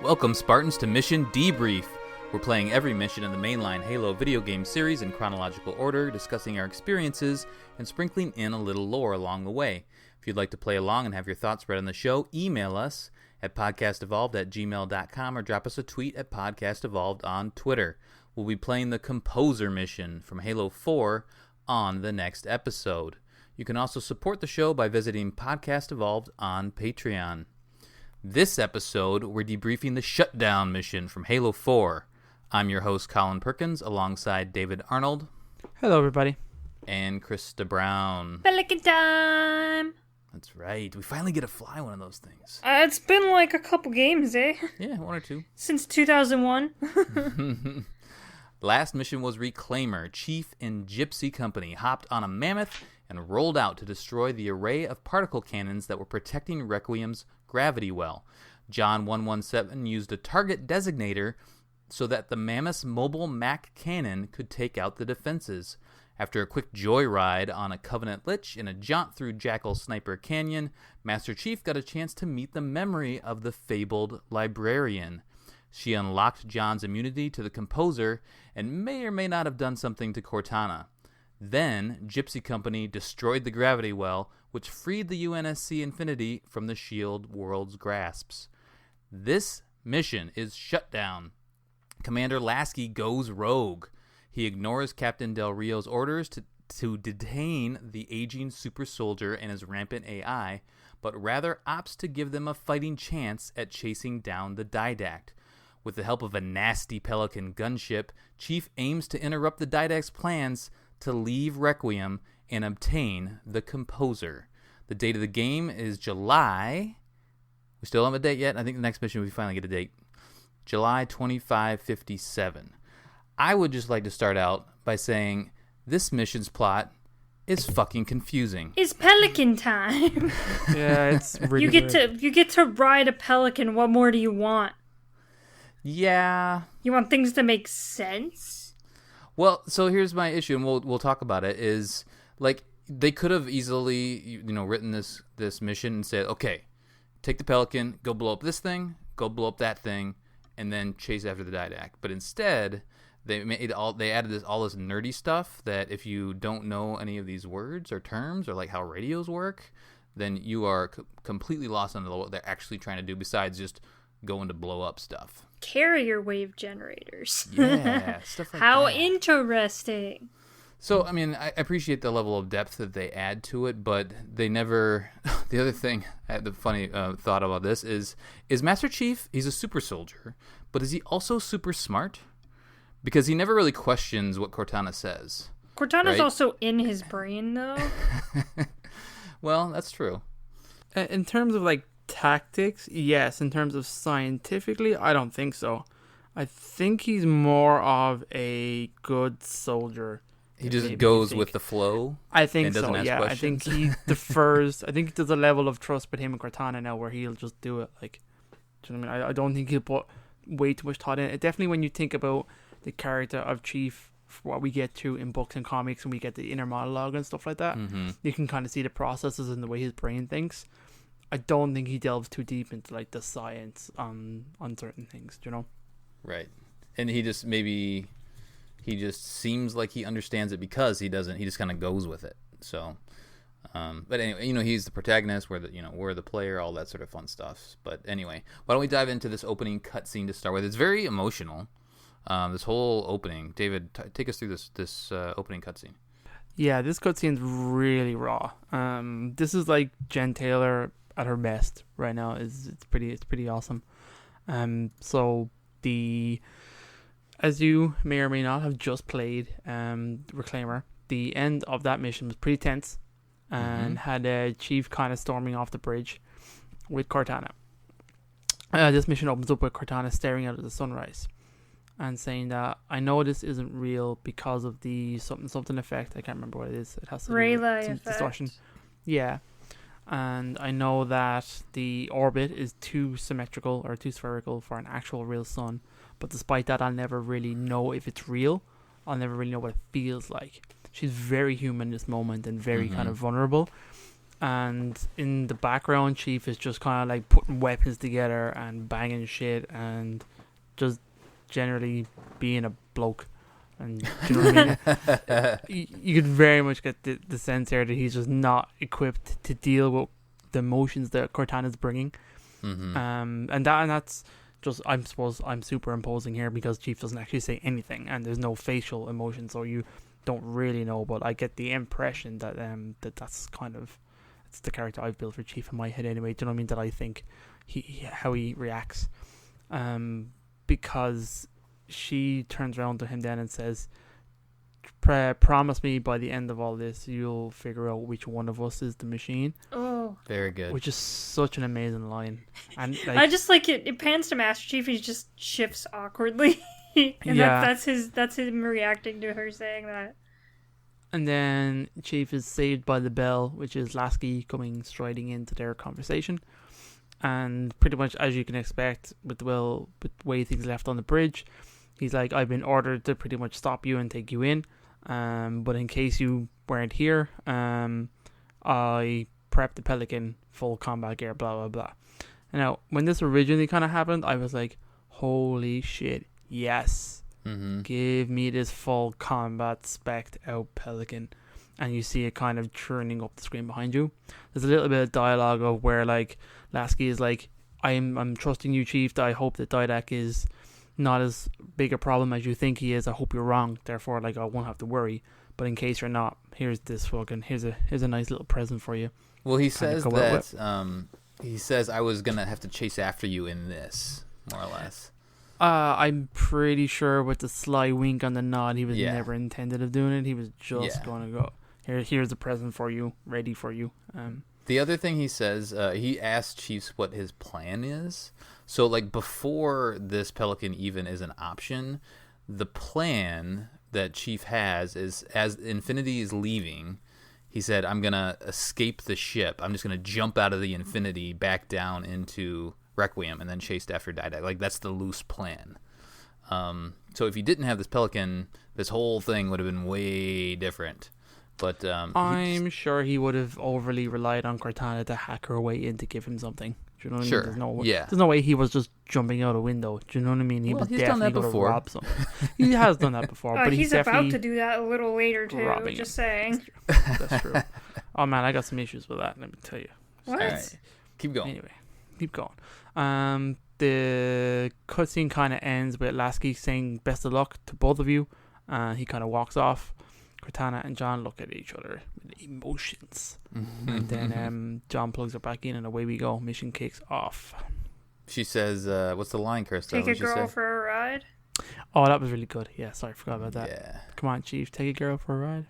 Welcome, Spartans, to Mission Debrief. We're playing every mission in the mainline Halo video game series in chronological order, discussing our experiences, and sprinkling in a little lore along the way. If you'd like to play along and have your thoughts read on the show, email us at podcastevolved@gmail.com or drop us a tweet at podcastevolved on Twitter. We'll be playing the Composer mission from Halo 4 on the next episode. You can also support the show by visiting Podcast Evolved on Patreon. This episode, we're debriefing the Shutdown mission from Halo 4. I'm your host, Colin Perkins, alongside David Arnold. Hello, everybody. And Krysta Brown. Pelican time! That's right. We finally get to fly one of those things. It's been like a couple games, eh? Yeah, one or two. Since 2001. Last mission was Reclaimer. Chief and Gypsy Company hopped on a mammoth and rolled out to destroy the array of particle cannons that were protecting Requiem's gravity well. John 117 used a target designator so that the mammoth's mobile MAC cannon could take out the defenses. After a quick joyride on a Covenant Lich and a jaunt through Jackal Sniper Canyon, Master Chief got a chance to meet the memory of the fabled librarian. She unlocked John's immunity to the Composer and may or may not have done something to Cortana. Then, Gypsy Company destroyed the gravity well, which freed the UNSC Infinity from the SHIELD world's grasps. This mission is Shutdown. Commander Lasky goes rogue. He ignores Captain Del Rio's orders to detain the aging super soldier and his rampant AI, but rather opts to give them a fighting chance at chasing down the Didact. With the help of a nasty Pelican gunship, Chief aims to interrupt the Didact's plans to leave Requiem and obtain the Composer. The date of the game is July. We still don't have a date yet. I think the next mission we finally get a date. July 2557. I would just like to start out by saying this mission's plot is fucking confusing. It's Pelican time. Yeah, it's really you get to ride a pelican. What more do you want? Yeah. You want things to make sense? Well, so here's my issue, and we'll talk about it. Is like they could have easily written this mission and said, okay, take the Pelican, go blow up this thing, go blow up that thing, and then chase after the Didact. But instead, they added all this nerdy stuff that if you don't know any of these words or terms or like how radios work, then you are completely lost on what they're actually trying to do besides just going to blow up stuff. Carrier wave generators. Yeah, stuff like How that. interesting. So, I mean, I appreciate the level of depth that they add to it, but they never... The other thing, the funny thought about this is Master Chief, he's a super soldier, but is he also super smart? Because he never really questions what Cortana says. Cortana's right? also in his brain, though. Well, that's true. In terms of like tactics, yes. In terms of scientifically, I don't think so. I think he's more of a good soldier. He just goes with the flow. I think and doesn't so. ask Yeah, questions. I think he defers. I think there's a level of trust with him and Cortana now where he'll just do it. Like, do you know what I mean? I don't think he'll put way too much thought in it. Definitely, when you think about the character of Chief, what we get to in books and comics, and we get the inner monologue and stuff like that, you can kind of see the processes and the way his brain thinks. I don't think he delves too deep into like the science on certain things, you know? Right. And he just seems like he understands it because he doesn't. He just kind of goes with it. So, but anyway, he's the protagonist. We're the player, all that sort of fun stuff. But anyway, why don't we dive into this opening cutscene to start with? It's very emotional. This whole opening. David, take us through this opening cutscene. Yeah, this cutscene's really raw. This is like Jen Taylor at her best right now. It's pretty awesome. So as you may or may not have just played Reclaimer, the end of that mission was pretty tense and had a Chief kind of storming off the bridge with Cortana. This mission opens up with Cortana staring out at the sunrise and saying that I know this isn't real because of the something effect. I can't remember what it is. It has to do with some effect. distortion. Yeah. And I know that the orbit is too symmetrical or too spherical for an actual real sun. But despite that, I'll never really know if it's real. I'll never really know what it feels like. She's very human in this moment and very kind of vulnerable. And in the background, Chief is just kind of like putting weapons together and banging shit and just generally being a bloke. And do you know what I mean? You could very much get the sense here that he's just not equipped to deal with the emotions that Cortana's bringing. Mm-hmm. And that's just, I suppose I'm superimposing here because Chief doesn't actually say anything and there's no facial emotion, so you don't really know. But I get the impression that that's kind of, it's the character I've built for Chief in my head anyway. Do you know what I mean? That I think how he reacts, because she turns around to him then and says, promise me by the end of all this you'll figure out which one of us is the machine. Oh, very good. Which is such an amazing line. And like, I just like it. It pans to Master Chief. He just shifts awkwardly, and Yeah. that's him reacting to her saying that. and then Chief is saved by the bell, which is Lasky coming striding into their conversation. And pretty much as you can expect with the way things left on the bridge, he's like, I've been ordered to pretty much stop you and take you in. But in case you weren't here, I prepped the Pelican, full combat gear, blah, blah, blah. Now, when this originally kind of happened, I was like, holy shit, yes. Mm-hmm. Give me this full combat spec'd out Pelican. And you see it kind of churning up the screen behind you. There's a little bit of dialogue of where like Lasky is like, I'm trusting you, Chief. I hope that Didac is not as big a problem as you think he is. I hope you're wrong. Therefore, like, I won't have to worry. But in case you're not, here's this fucking, here's a nice little present for you. Well, he Kinda says go out that he says I was gonna have to chase after you in this, more or less. I'm pretty sure with the sly wink on the nod, he was Yeah. never intended of doing it. He was just Yeah. going to go, here's a present for you, ready for you. The other thing he says, he asks Chiefs what his plan is. So, like, before this Pelican even is an option, the plan that Chief has is, as Infinity is leaving, he said, I'm going to escape the ship. I'm just going to jump out of the Infinity back down into Requiem and then chased after Didac. Like, that's the loose plan. So if he didn't have this Pelican, this whole thing would have been way different. But I'm sure he would have overly relied on Cortana to hack her way in to give him something. Do you know what Sure. I mean? There's no way, Yeah. there's no way he was just jumping out a window. Do you know what I mean? He Well, was he's done definitely that going to before. rob something. He has done that before, but He's definitely about to do that a little later too. robbing Just him. saying. That's true. Oh man, I got some issues with that. Let me tell you. What? All right. Keep going. Anyway, keep going. The cutscene kind of ends with Lasky saying best of luck to both of you. He kind of walks off. Cortana and John look at each other with emotions. And then John plugs her back in and away we go. Mission kicks off. She says, what's the line, Krysta? Take a What'd she girl say? for a ride. Oh, that was really good. Yeah, sorry, forgot about that. Yeah. Come on, Chief, take a girl for a ride.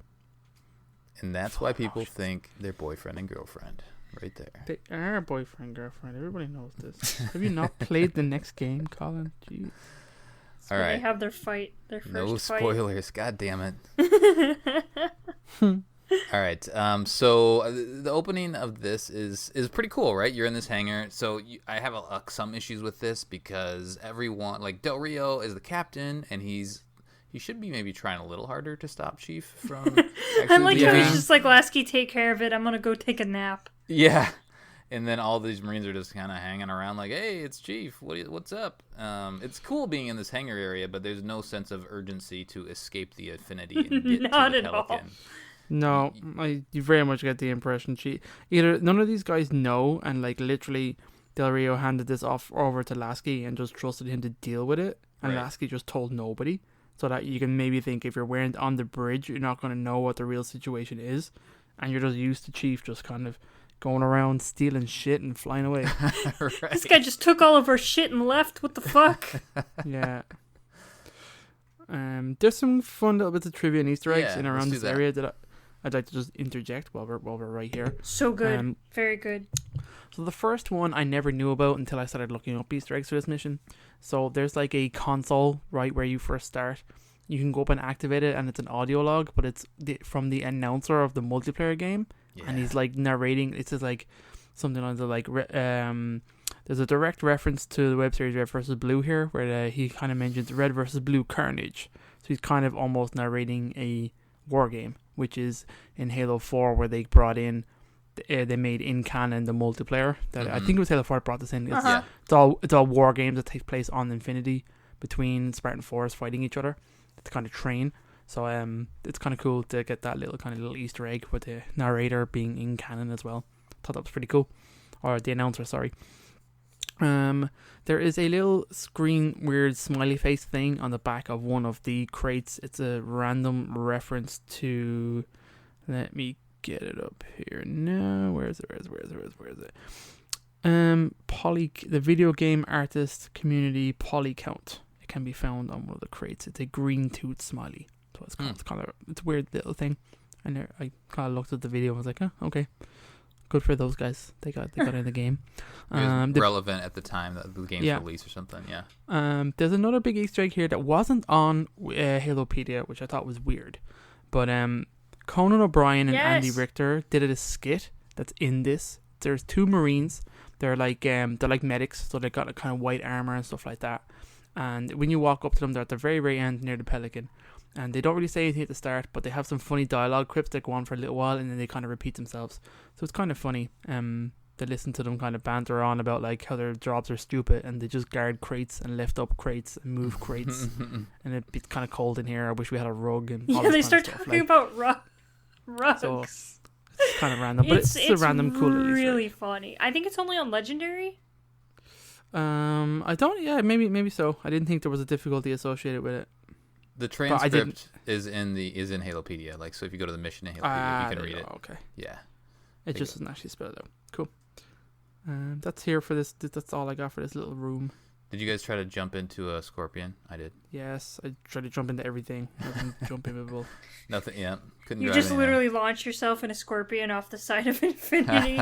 And that's why people think they're boyfriend and girlfriend. Right there. They are boyfriend, girlfriend. Everybody knows this. Have you not played the next game, Colin? Jeez. So All right. They have their fight. Their first No fight. spoilers. God damn it. All right. So the opening of this is pretty cool, right? You're in this hangar. So I have some issues with this because everyone, like Del Rio is the captain, and he should be maybe trying a little harder to stop Chief from. I like how leaving. he's just like, Lasky, take care of it. I'm gonna go take a nap. Yeah. And then all these Marines are just kind of hanging around like, hey, it's Chief. What's up? It's cool being in this hangar area, but there's no sense of urgency to escape the Infinity and get Not to the at all. Pelican. No, you very much get the impression either none of these guys know, and like literally Del Rio handed this off over to Lasky and just trusted him to deal with it, and Right. Lasky just told nobody, so that you can maybe think if you're wearing on the bridge, you're not going to know what the real situation is, and you're just used to Chief just kind of going around stealing shit and flying away. Right. This guy just took all of our shit and left. What the fuck? Yeah. There's some fun little bits of trivia and Easter eggs Yeah, in let's around do this that. area that I'd like to just interject while we're right here. So good. Um, Very good. So the first one I never knew about until I started looking up Easter eggs for this mission. So there's like a console right where you first start. You can go up and activate it, and it's an audio log, but it's from the announcer of the multiplayer game, and he's like narrating. It says like something on the like. There's a direct reference to the web series Red vs. Blue here, where he kind of mentions Red vs. Blue Carnage. So he's kind of almost narrating a war game, which is in Halo 4 where they brought in they made in canon the multiplayer that I Mhm. think it was Halo 4 brought this in. It's, Uh-huh. it's all war games that take place on Infinity between Spartan Force fighting each other to kind of train. So it's kind of cool to get that little Easter egg with the narrator being in canon as well. Thought that was pretty cool, or the announcer, sorry. There is a little screen weird smiley face thing on the back of one of the crates. It's a random reference to. Let me get it up here now. Where is it? The video game artist community Polycount. It can be found on one of the crates. It's a green tooth smiley. So it's kind of it's a weird little thing. And I kind of looked at the video and was like, oh, okay. Good for those guys. They got in the game. It was relevant at the time that the game's release or something, yeah. There's another big Easter egg here that wasn't on Halopedia, which I thought was weird. But Conan O'Brien and Andy Richter did a skit that's in this. There's two Marines. They're like medics, so they got a kind of white armor and stuff like that. And when you walk up to them, they're at the very, very end near the Pelican. And they don't really say anything at the start, but they have some funny dialogue quips that go on for a little while, and then they kind of repeat themselves. So it's kind of funny. They listen to them kind of banter on about like how their jobs are stupid, and they just guard crates and lift up crates and move crates. And it's kind of cold in here. I wish we had a rug. And all this they kind start of stuff. talking about rugs. So it's kind of random, but it's a random cool. Really funny. I think it's only on Legendary. I don't. Yeah, maybe so. I didn't think there was a difficulty associated with it. The transcript is in Halopedia. Like, so if you go to the mission in Halopedia, you can read it. Okay. Yeah. It just doesn't actually spell it out. Cool. That's here for this. That's all I got for this little room. Did you guys try to jump into a scorpion? I did. Yes, I tried to jump into everything. Nothing jumpable. Nothing. Yeah. Couldn't. You drive just literally launch yourself in a scorpion off the side of Infinity.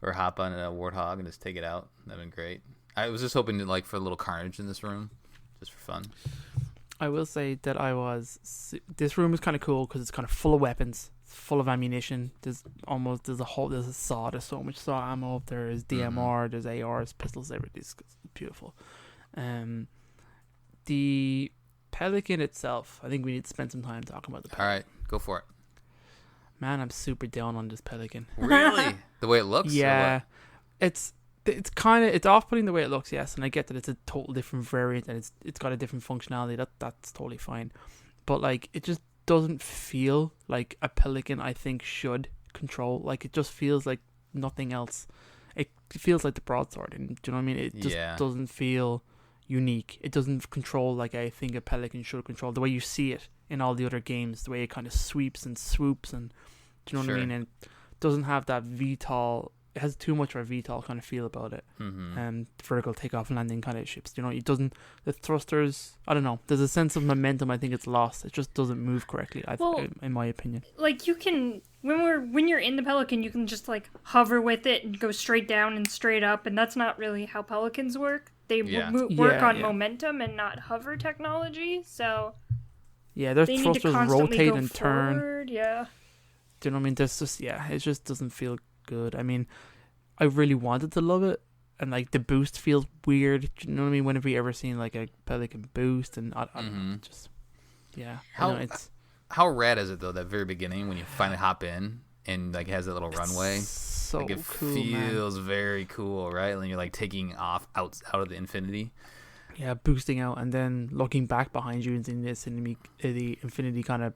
Or hop on a warthog and just take it out. That'd been great. I was just hoping to for a little carnage in this room, just for fun. I will say that this room is kind of cool because it's kind of full of weapons, full of ammunition. There's a saw. There's so much saw ammo. There's DMR. There's ARs, pistols. Everything's beautiful. The Pelican itself, I think we need to spend some time talking about the Pelican. All right, go for it. Man, I'm super down on this Pelican. Really? The way it looks? Yeah, it's off-putting the way it looks, yes, and I get that it's a total different variant and it's got a different functionality. That's totally fine, but like it just doesn't feel like a Pelican I think should control. Like it just feels like nothing else. It feels like the broadsword, and do you know what I mean? It just doesn't feel unique. It doesn't control like I think a Pelican should control. The way you see it in all the other games, the way it kind of sweeps and swoops, and do you know what I mean? And it doesn't have that VTOL. It has too much of a VTOL kind of feel about it. Vertical takeoff and landing kind of ships. You know, it doesn't. The thrusters, I don't know. There's a sense of momentum. I think it's lost. It just doesn't move correctly. In my opinion. Like you can when you're in the Pelican, you can just like hover with it and go straight down and straight up, and that's not really how Pelicans work. They work on momentum and not hover technology. So yeah, their thrusters rotate and forward. turn. Yeah. Do you know what I mean? There's just it just doesn't feel good. I mean, I really wanted to love it, and like the boost feels weird. Do you know what I mean? When have we ever seen like a Pelican boost? And I don't know, just how rad is it though? That very beginning when you finally hop in and like it has that little runway. So like, it cool, feels very cool, right? And you're like taking off out of the Infinity. Yeah, boosting out and then looking back behind you and seeing the Infinity kind of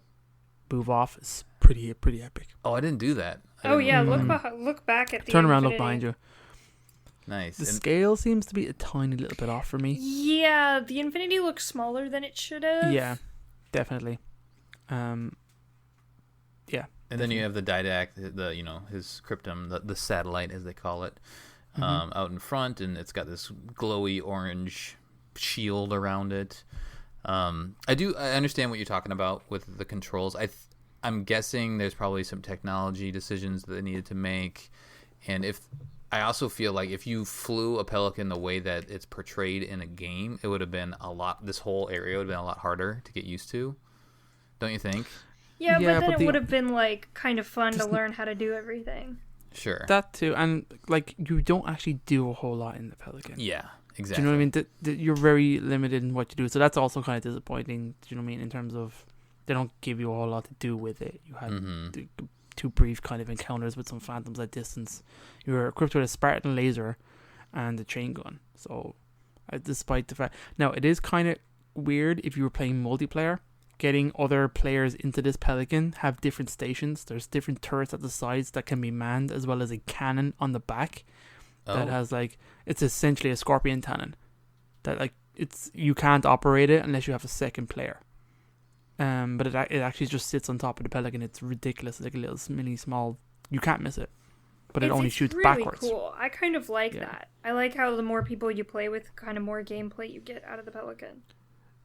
move off is pretty epic. Oh, I didn't do that. Look back at the turn around, Infinity. look behind you. Nice. The scale seems to be a tiny little bit off for me. Yeah, the Infinity looks smaller than it should have. Yeah, definitely. Yeah. And then you have the Didact, his Cryptum, the satellite as they call it, out in front, and it's got this glowy orange shield around it. I understand what you're talking about with the controls. I'm guessing there's probably some technology decisions that they needed to make, and I also feel like if you flew a Pelican the way that it's portrayed in a game, it would have been this whole area would have been a lot harder to get used to. Don't you think? Yeah, but then it would have been like kind of fun to learn how to do everything. Sure. That too, and like you don't actually do a whole lot in the Pelican. Yeah, exactly. Do you know what I mean? You're very limited in what you do, so that's also kind of disappointing. Do you know what I mean? In terms of they don't give you a whole lot to do with it. You have two brief kind of encounters with some phantoms at distance. You were equipped with a Spartan laser and a chain gun. So, despite the fact... Now, it is kind of weird if you were playing multiplayer. Getting other players into this Pelican have different stations. There's different turrets at the sides that can be manned, as well as a cannon on the back that has like... It's essentially a scorpion cannon. That like you can't operate it unless you have a second player. But it actually just sits on top of the Pelican. It's ridiculous. It's like a little mini small... You can't miss it. But it only shoots really backwards. Cool. I kind of like that. I like how the more people you play with, kind of more gameplay you get out of the Pelican.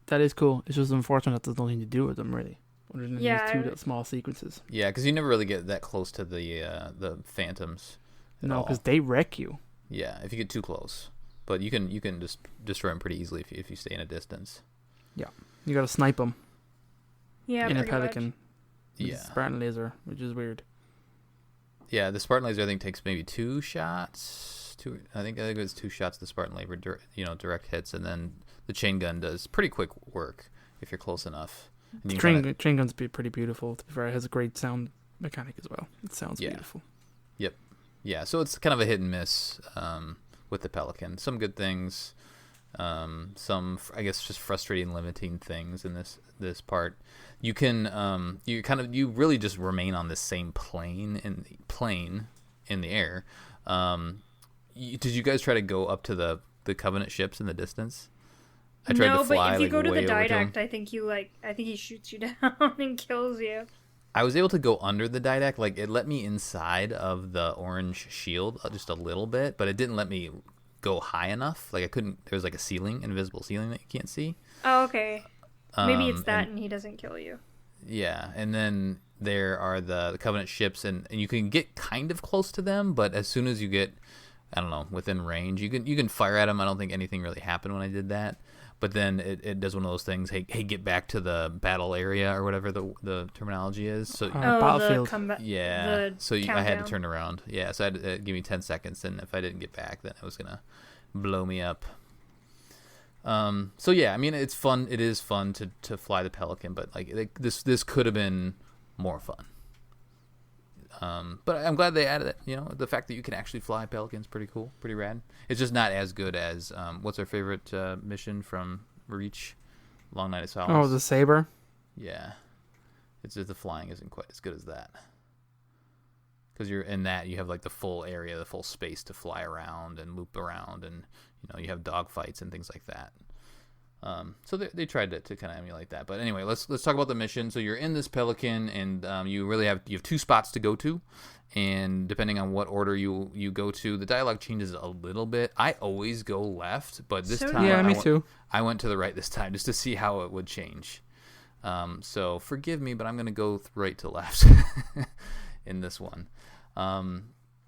That is cool. It's just unfortunate that there's nothing to do with them, really. Other than these two little small sequences. Yeah, because you never really get that close to the Phantoms. No, because they wreck you. Yeah, if you get too close. But you can just destroy them pretty easily if you stay in a distance. Yeah. You got to snipe them. Yeah, in a Pelican. Yeah. Spartan laser, which is weird. Yeah, the Spartan laser I think takes maybe 2 shots. I think it was 2 shots. The Spartan laser, direct hits, and then the chain gun does pretty quick work if you're close enough. The chain gun's pretty beautiful. To be fair, it has a great sound mechanic as well. It sounds beautiful. Yep. Yeah, so it's kind of a hit and miss with the Pelican. Some good things, some I guess just frustrating, limiting things in this part. You can you really just remain on the same plane in the air. Did you guys try to go up to the Covenant ships in the distance? I tried to fly, but if you go to the way over Didact, I think he shoots you down and kills you. I was able to go under the Didact. Like, it let me inside of the orange shield just a little bit, but it didn't let me go high enough. Like, I couldn't... There was like a ceiling, invisible ceiling that you can't see. Oh, okay. Maybe it's that and he doesn't kill you. Yeah, and then there are the Covenant ships, and you can get kind of close to them, but as soon as you get, I don't know, within range, you can fire at them. I don't think anything really happened when I did that. But then it does one of those things. Hey, get back to the battle area or whatever the terminology is. So battlefield. I had to turn around. Yeah, so I had to give me 10 seconds, and if I didn't get back, then it was gonna blow me up. So yeah, I mean, it's fun. It is fun to fly the Pelican, but like this could have been more fun. But I'm glad they added it. The fact that you can actually fly Pelicans, pretty cool, pretty rad. It's just not as good as what's our favorite mission from Reach, Long Night of Solace. Oh, the Saber. Yeah, it's just the flying isn't quite as good as that. Because you're in that, you have like the full area, the full space to fly around and loop around, and you have dogfights and things like that. So they tried to kind of emulate that. But anyway, let's talk about the mission. So you're in this Pelican, and you have 2 spots to go to, and depending on what order you go to, the dialogue changes a little bit. I always go left, but this time me too. I went to the right this time just to see how it would change. So forgive me, but I'm going to go right to left in this one.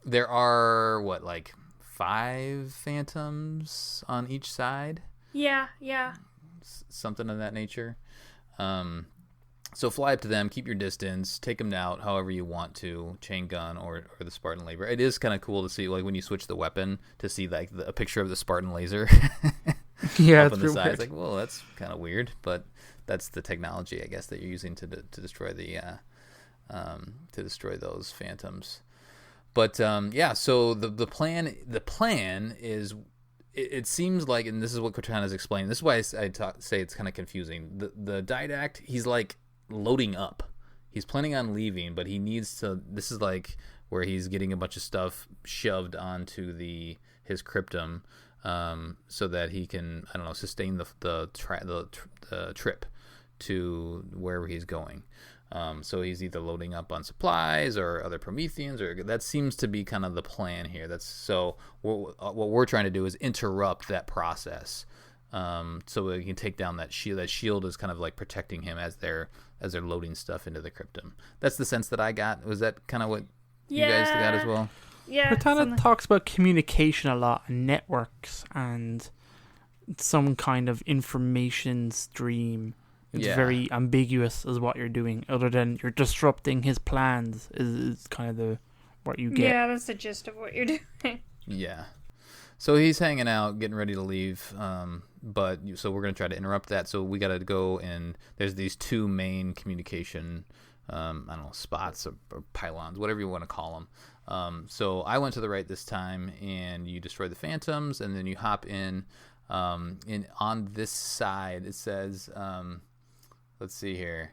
There are 5 phantoms on each side. Yeah. Something of that nature. So fly up to them, keep your distance, take them out however you want to, chain gun or the Spartan laser. It is kind of cool to see, like, when you switch the weapon, to see like a picture of the Spartan laser. Yeah, up it's on the side. weird. It's like, well, that's kind of weird, but that's the technology, I guess, that you're using to destroy those phantoms. But so the plan is. It seems like, and this is what Cortana's explaining, this is why I say it's kind of confusing. The Didact, he's like loading up. He's planning on leaving, but he needs to. This is like where he's getting a bunch of stuff shoved onto his cryptum, so that he can, I don't know, sustain the trip to wherever he's going. So he's either loading up on supplies or other Prometheans, or that seems to be kind of the plan here. What we're trying to do is interrupt that process, so we can take down that shield. That shield is kind of like protecting him as they're loading stuff into the cryptum. That's the sense that I got. Was that kind of what you guys got as well? Yeah. Cortana talks about communication a lot, and networks, and some kind of information stream. It's very ambiguous as what you're doing, other than you're disrupting his plans is kind of what you get. Yeah, that's the gist of what you're doing. Yeah. So he's hanging out, getting ready to leave, so we're going to try to interrupt that. So we got to go, and there's these 2 main communication I don't know, spots or pylons, whatever you want to call them. So I went to the right this time, and you destroy the phantoms, and then you hop in on this side. It says, let's see here.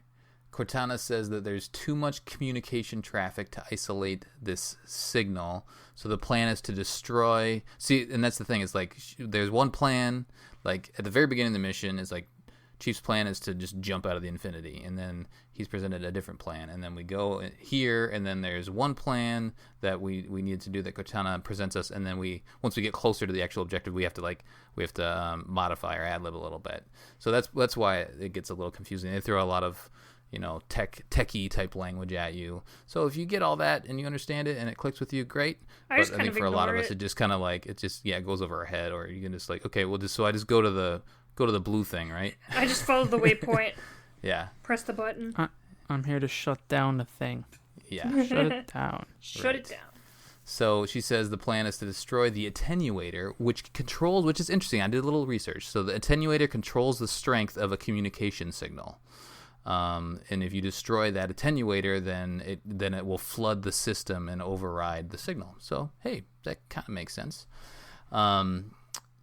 Cortana says that there's too much communication traffic to isolate this signal. So the plan is to destroy. See, and that's the thing. It's like there's one plan. Like at the very beginning of the mission, it's like Chief's plan is to just jump out of the Infinity, and then he's presented a different plan, and then we go here, and then there's one plan that we need to do that Cortana presents us, and then once we get closer to the actual objective, we have to modify or ad-lib a little bit. So that's why it gets a little confusing. They throw a lot of techie type language at you. So if you get all that and you understand it and it clicks with you, great. I think for a lot of us, it just kind of like it goes over our head, or you can just like, okay, I just go to the blue thing, right? I just follow the waypoint. Yeah. Press the button. I'm here to shut down the thing. Yeah. Shut it down. Shut it down. So she says the plan is to destroy the attenuator, which is interesting. I did a little research. So the attenuator controls the strength of a communication signal. And if you destroy that attenuator, then it will flood the system and override the signal. So, hey, that kind of makes sense.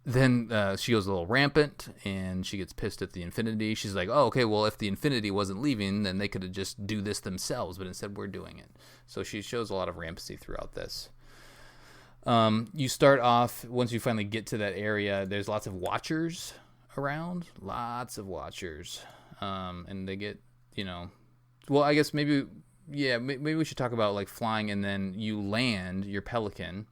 Then she goes a little rampant, and she gets pissed at the Infinity. She's like, oh, okay, well, if the Infinity wasn't leaving, then they could have just do this themselves, but instead we're doing it. So she shows a lot of rampancy throughout this. You start off, once you finally get to that area, there's lots of Watchers around. Lots of Watchers. And they get, well, I guess maybe we should talk about like flying, and then you land your Pelican,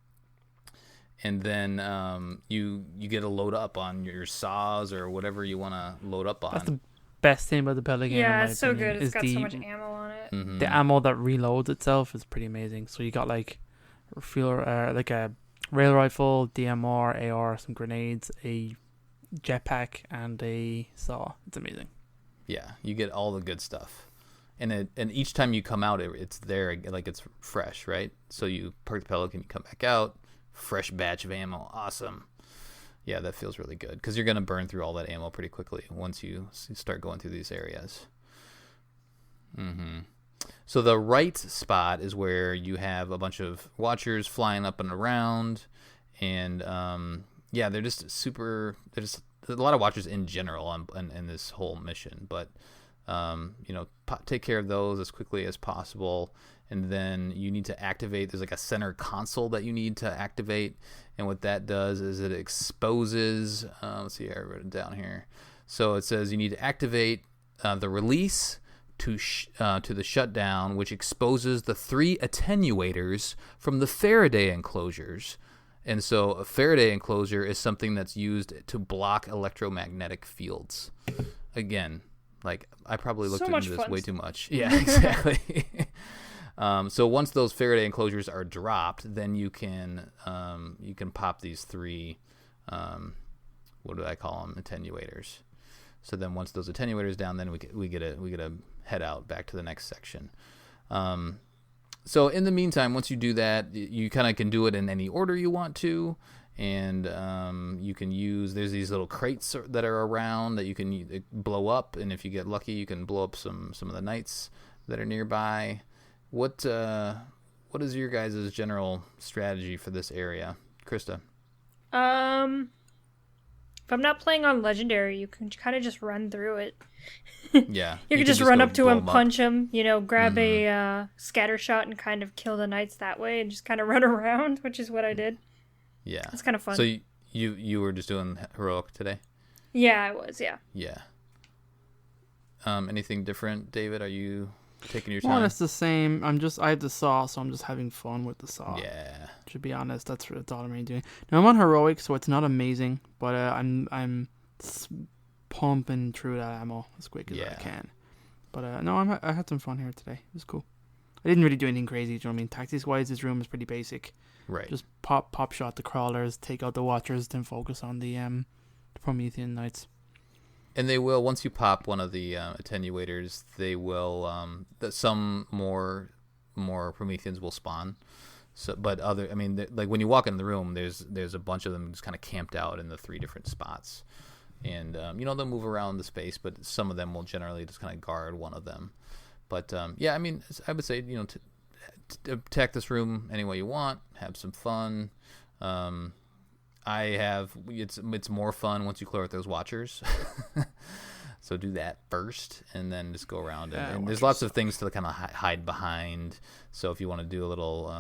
and then you get to load up on your saws or whatever you want to load up on. That's the best thing about the Pelican. Yeah, it's so good. It's got so much ammo on it. Mm-hmm. The ammo that reloads itself is pretty amazing. So you got like like a rail rifle, DMR, AR, some grenades, a jetpack, and a saw. It's amazing. Yeah, you get all the good stuff, and each time you come out, it's there, like it's fresh, right? So you park the Pelican, you come back out, fresh batch of ammo, awesome. Yeah, that feels really good because you're gonna burn through all that ammo pretty quickly once you start going through these areas. Mm-hmm. So the right spot is where you have a bunch of Watchers flying up and around, and they're just super. There's a lot of Watchers in general in this whole mission, but take care of those as quickly as possible, and then you need to activate. There's like a center console that you need to activate, and what that does is it exposes. Let's see, I wrote it down here. So it says you need to activate the release to the shutdown, which exposes the 3 attenuators from the Faraday enclosures. And so a Faraday enclosure is something that's used to block electromagnetic fields. Again, like I probably looked into this way too much. Yeah, exactly. So once those Faraday enclosures are dropped, then you can pop these 3, what do I call them? Attenuators. So then once those attenuators down, then we get a head out back to the next section. So in the meantime, once you do that, you kind of can do it in any order you want to, and you can use. There's these little crates that are around that you can blow up, and if you get lucky, you can blow up some of the knights that are nearby. What is your guys' general strategy for this area, Krysta? If I'm not playing on Legendary, you can kind of just run through it. Yeah. You can just run up to him, punch him, grab a scatter shot and kind of kill the knights that way and just kind of run around, which is what I did. Yeah. It's kind of fun. So you were just doing heroic today? Yeah, I was, yeah. Yeah. Anything different, David? Are you taking your time? Well, it's the same. I have the saw, so I'm just having fun with the saw. Yeah. To be honest, that's all I'm really doing. Now I'm on heroic, so it's not amazing, but I'm pumping through that ammo as quick as I can. But no, I had some fun here today. It was cool. I didn't really do anything crazy. Do you know what I mean? Tactics wise, this room is pretty basic. Right. Just pop shot the crawlers, take out the Watchers, then focus on the Promethean Knights. And they will, once you pop one of the attenuators, they will some more Prometheans will spawn. So, but like when you walk in the room, there's a bunch of them just kind of camped out in the 3 different spots, and they'll move around the space, but some of them will generally just kind of guard one of them. But yeah, I mean, I would say to attack this room any way you want, have some fun. It's more fun once you clear out those watchers. So do that first, and then just go around. And there's lots of things to kind of hide behind. So if you want to do a little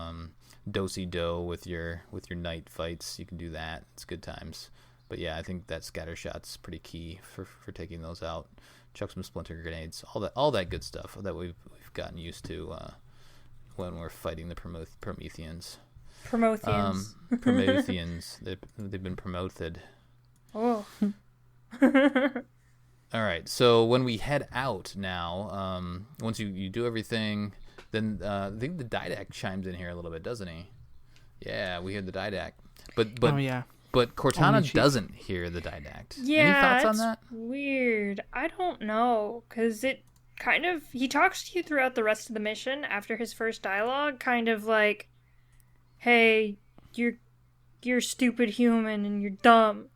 do-si-do with your night fights, you can do that. It's good times. But yeah, I think that scatter shot's pretty key for taking those out. Chuck some splinter grenades, all that good stuff that we've gotten used to when we're fighting the Prometheans. Prometheans. They've been promoted. Oh. All right. So when we head out now, once you do everything, then I think the Didact chimes in here a little bit, doesn't he? Yeah, we hear the Didact. But yeah. But Cortana doesn't hear the Didact. Yeah, any thoughts on that? Weird. I don't know, because it kind of, he talks to you throughout the rest of the mission after his first dialogue, kind of like, hey, you're a stupid human and you're dumb.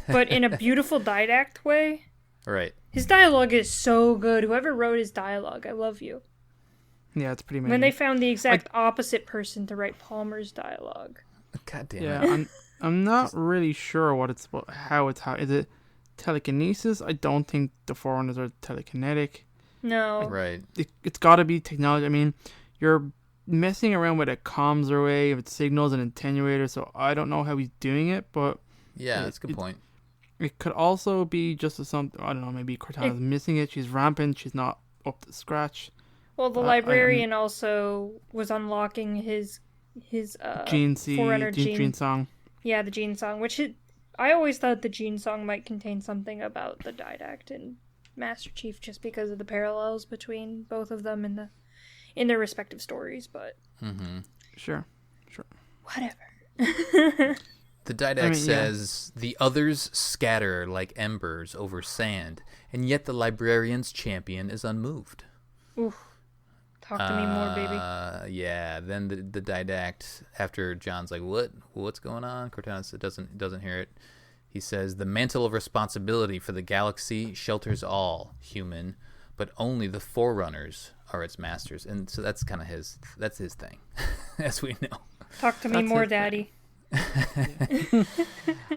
But in a beautiful Didact way. Right. His dialogue is so good. Whoever wrote his dialogue, I love you. Yeah, it's pretty amazing. When they found the exact opposite person to write Palmer's dialogue. God damn it. Yeah, I'm not really sure what it's about, how is it telekinesis? I don't think the Forerunners are telekinetic. No. Right. It's got to be technology. I mean, you're messing around with a comms array with signals and attenuators, so I don't know how he's doing it, but yeah, that's a good point. It could also be just something, I don't know, maybe Cortana's missing it. She's rampant. She's not up to scratch. Well, the librarian also was unlocking his Forerunner gene song. Yeah, the gene song, which I always thought the gene song might contain something about the Didact and Master Chief, just because of the parallels between both of them in their respective stories. But sure, whatever. The Didact says, the others scatter like embers over sand, and yet the librarian's champion is unmoved. Oof. Talk to me more, baby. Yeah, then the Didact, after John's like, what's going on? Cortana doesn't hear it. He says, the mantle of responsibility for the galaxy shelters all human, but only the Forerunners are its masters. And so that's kind of his thing, as we know. Talk to me more, Daddy.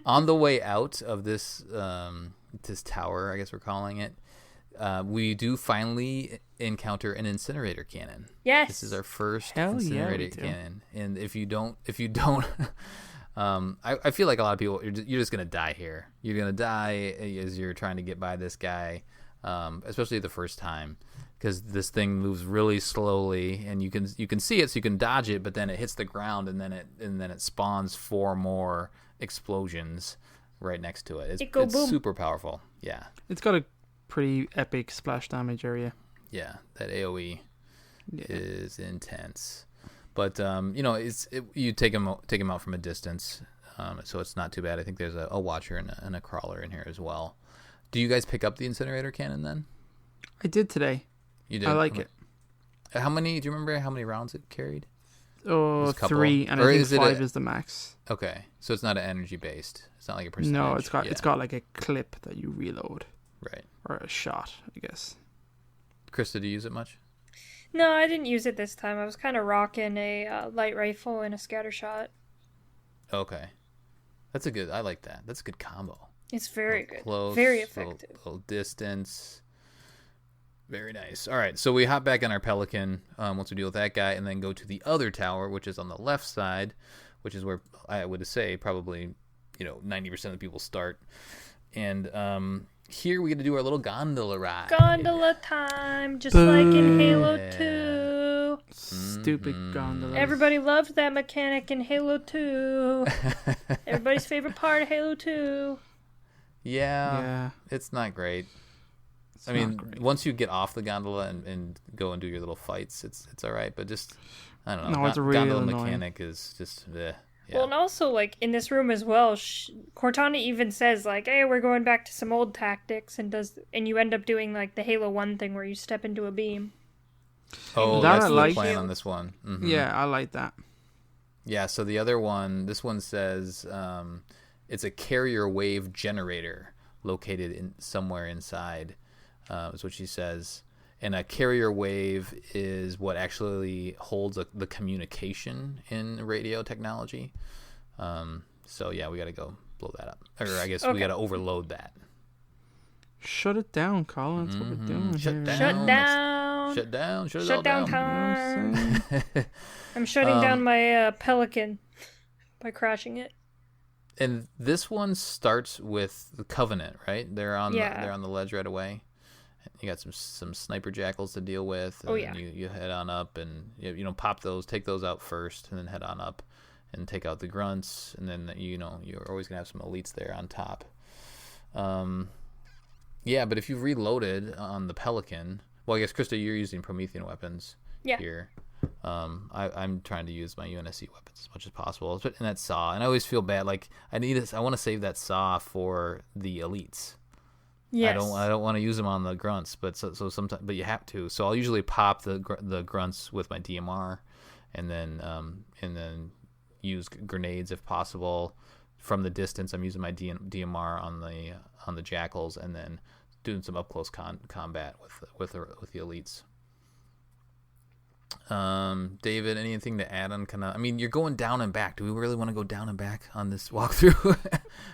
On the way out of this tower, I guess we're calling it, we do finally encounter an incinerator cannon. Yes, this is our first incinerator cannon. And if you don't, I feel like a lot of people, you're just gonna die here. You're gonna die as you're trying to get by this guy, especially the first time, because this thing moves really slowly, and you can see it, so you can dodge it, but then it hits the ground, and then it spawns 4 more explosions right next to it. It's super powerful. Yeah, it's got a pretty epic splash damage area. Yeah, that AoE is intense. But you take him out from a distance, so it's not too bad. I think there's a watcher and a crawler in here as well. Do you guys pick up the incinerator cannon then? I did today. You did. I like it. How many? Do you remember how many rounds it carried? Oh, 3, and I think 5 is the max. Okay, so it's not an energy based. It's not like a percentage. No, it's got like a clip that you reload. Right. Or a shot, I guess. Krysta, do you use it much? No, I didn't use it this time. I was kind of rocking a light rifle and a scatter shot. Okay. I like that. That's a good combo. It's very good. Close, very effective. Little distance. Very nice. All right, so we hop back on our Pelican once we deal with that guy, and then go to the other tower, which is on the left side, which is where I would say probably 90% of the people start. And here we get to do our little gondola ride. Gondola time, just like in Halo 2. Stupid gondola. Everybody loved that mechanic in Halo 2. Everybody's favorite part of Halo 2. Yeah. It's not great. I mean, once you get off the gondola and go and do your little fights, it's all right. But just, I don't know. No, it's really gondola annoying. Mechanic is just, yeah. Well, and also, like, in this room as well, Cortana even says, like, hey, we're going back to some old tactics, and you end up doing, like, the Halo 1 thing where you step into a beam. Oh, that's the plan on this one. Mm-hmm. Yeah, I like that. Yeah, so the other one, this one says it's a carrier wave generator located somewhere inside, is what she says. And a carrier wave is what actually holds the communication in radio technology. So yeah, we got to go blow that up, or I guess we got to overload that. Shut it down, Colin. That's what we're doing. Shut down. Shut down. Shut down time. I'm shutting down my Pelican by crashing it. And this one starts with the Covenant, right? They're on the ledge right away. You got some sniper jackals to deal with. And you head on up and pop those, take those out first, and then head on up and take out the grunts, and then you're always gonna have some elites there on top. But if you've reloaded on the Pelican, well, I guess Krysta, you're using Promethean weapons here. I'm trying to use my UNSC weapons as much as possible, and that saw. And I always feel bad, like I want to save that saw for the elites. Yes. I don't want to use them on the grunts, but so sometimes, but you have to. So I'll usually pop the grunts with my DMR, and then use grenades if possible from the distance. I'm using my DMR on the jackals, and then doing some up close combat with the elites. David, anything to add on? You're going down and back. Do we really want to go down and back on this walkthrough?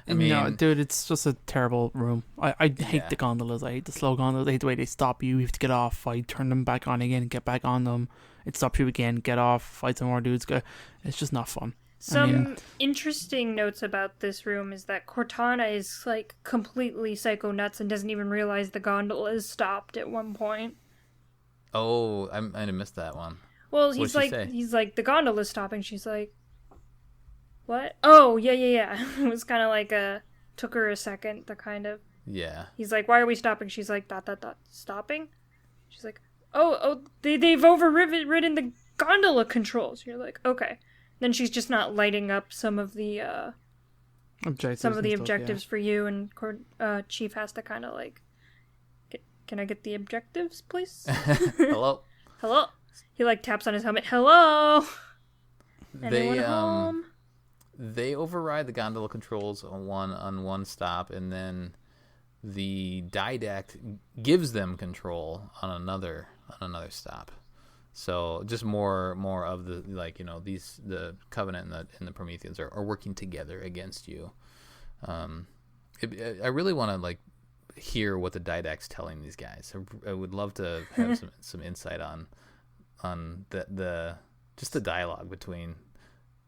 No, dude, it's just a terrible room. I hate the gondolas. I hate the slow gondolas. I hate the way they stop you. You have to get off, fight, turn them back on again, get back on them. It stops you again, get off, fight some more dudes. It's just not fun. Some interesting notes about this room is that Cortana is like completely psycho nuts and doesn't even realize the gondola is stopped at one point. Oh, I might have missed that one. Well, he's like, the gondola's stopping. She's like, what? Oh, yeah. It was kind of like took her a second to kind of. Yeah. He's like, why are we stopping? She's like, ... stopping? She's like, oh, they've overridden the gondola controls. You're like, okay. Then she's just not lighting up some of the objectives for you, and Chief has to kind of like, can I get the objectives, please? Hello. He like taps on his helmet. Hello. They override the gondola controls on one stop, and then the didact gives them control on another stop. So just more of the the Covenant and the Prometheans are working together against you. I really want to hear what the didact's telling these guys. I would love to have some insight on the just the dialogue between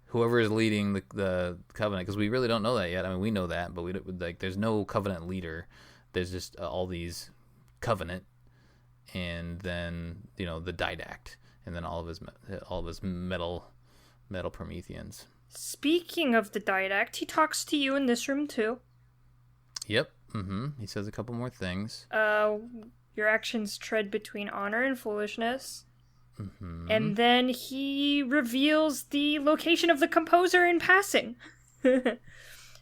whoever is leading the Covenant, because we really don't know that yet. I mean, we know that, but there's no Covenant leader. There's just all these Covenant, and then the didact, and then all of his metal Prometheans. Speaking of the didact, he talks to you in this room too. Yep. He says a couple more things. Your actions tread between honor and foolishness. And then he reveals the location of the composer in passing.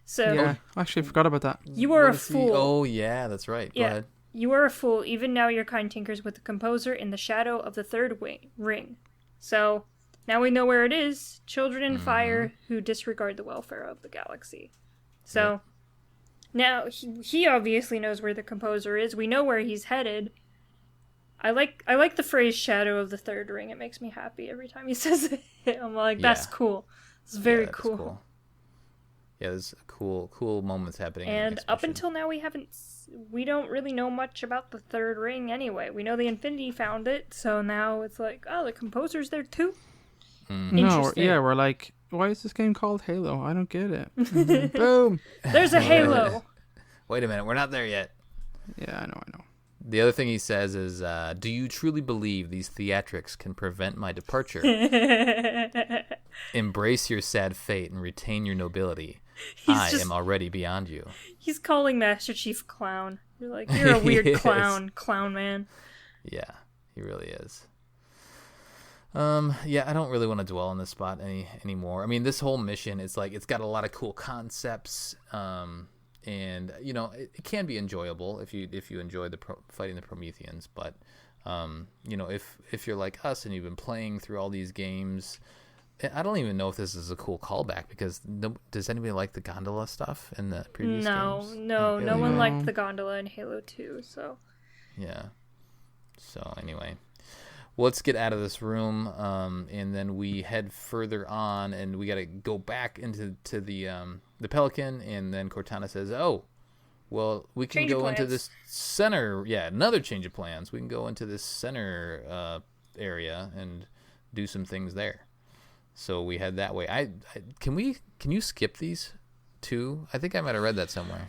So yeah, actually, I forgot about that. You are a fool. Oh yeah, that's right. Go ahead. You are a fool. Even now, your kind tinkers with the composer in the shadow of the third ring. So now we know where it is. Children in fire who disregard the welfare of the galaxy. So. Yep. Now, he obviously knows where the composer is. We know where he's headed. I like the phrase shadow of the third ring. It makes me happy every time he says it. I'm like, that's cool. It's very cool. Yeah, there's cool moments happening. And up until now, we don't really know much about the third ring anyway. We know the Infinity found it, so now it's like, oh, the composer's there too? We're like, why is this game called Halo? I don't get it. Boom. There's a Halo. Wait a minute, we're not there yet. Yeah, I know. The other thing he says is, do you truly believe these theatrics can prevent my departure? Embrace your sad fate and retain your nobility. I am already beyond you. He's calling Master Chief clown. You're like, you're a weird clown man. Yeah, he really is. I don't really want to dwell on this spot anymore. I mean, this whole mission, it's got a lot of cool concepts, and it can be enjoyable if you enjoy fighting the Prometheans. But if you're like us and you've been playing through all these games, I don't even know if this is a cool callback, because does anybody like the gondola stuff in the previous games? No one liked the gondola in Halo 2. So yeah. So anyway, let's get out of this room, and then we head further on, and we got to go back into the Pelican, and then Cortana says, "Oh, well, we can go into this center. Yeah, another change of plans. We can go into this center area and do some things there." So we head that way. Can you skip these two? I think I might have read that somewhere.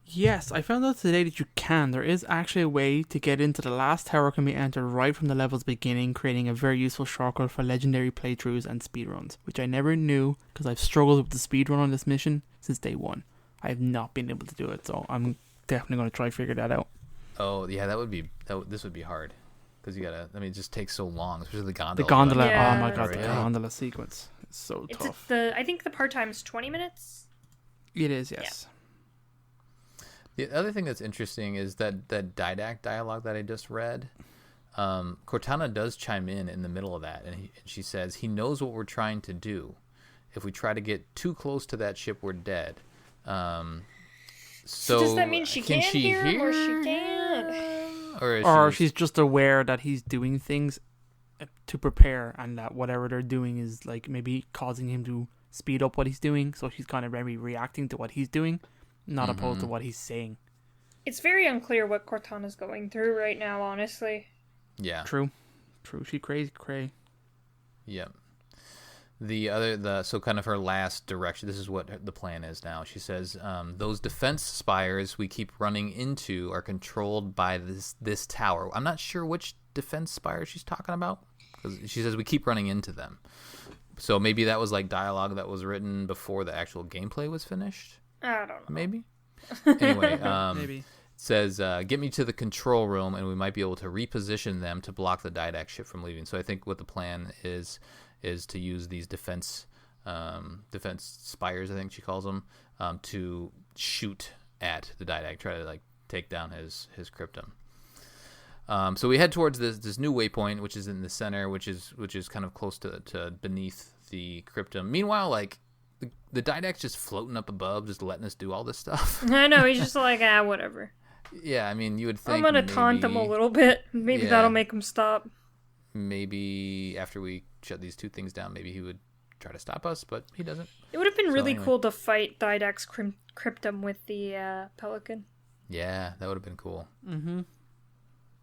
Yes, I found out today that you can. There is actually a way to get into the last tower can be entered right from the level's beginning, creating a very useful shortcut for legendary playthroughs and speedruns, which I never knew because I've struggled with the speedrun on this mission since day one. I have not been able to do it, so I'm definitely going to try to figure that out. Oh, yeah, this would be hard. Because you gotta, it just takes so long, especially the gondola. The gondola, yeah. Oh my god, the gondola sequence is so tough. I think the part time's 20 minutes. It is, yes. Yeah. The other thing that's interesting is that didact dialogue that I just read. Cortana does chime in the middle of that, and she says, he knows what we're trying to do. If we try to get too close to that ship, we're dead. So does that mean she can hear him, or she can't? Or she's just aware that he's doing things to prepare, and that whatever they're doing is like maybe causing him to speed up what he's doing. So she's kind of maybe reacting to what he's doing, not opposed to what he's saying. It's very unclear what Cortana's going through right now, honestly. Yeah. True. She cray. Yep. So kind of her last direction, this is what the plan is now. She says, those defense spires we keep running into are controlled by this tower. I'm not sure which defense spire she's talking about, because she says we keep running into them. So maybe that was like dialogue that was written before the actual gameplay was finished? I don't know. Maybe? Anyway, maybe. It says, get me to the control room, and we might be able to reposition them to block the didact ship from leaving. So I think what the plan is to use these defense spires, I think she calls them, to shoot at the didact, try to like take down his cryptum. So we head towards this new waypoint, which is in the center, which is kind of close to beneath the cryptum. Meanwhile, like the didact's just floating up above, just letting us do all this stuff. I know, he's just like, whatever. Yeah, I mean, you would think I'm gonna taunt him a little bit. Maybe that'll make him stop. Maybe after we shut these two things down, maybe he would try to stop us, but he doesn't. It would have been really cool to fight Didact's cryptum with the Pelican. Yeah, that would have been cool. Mm-hmm.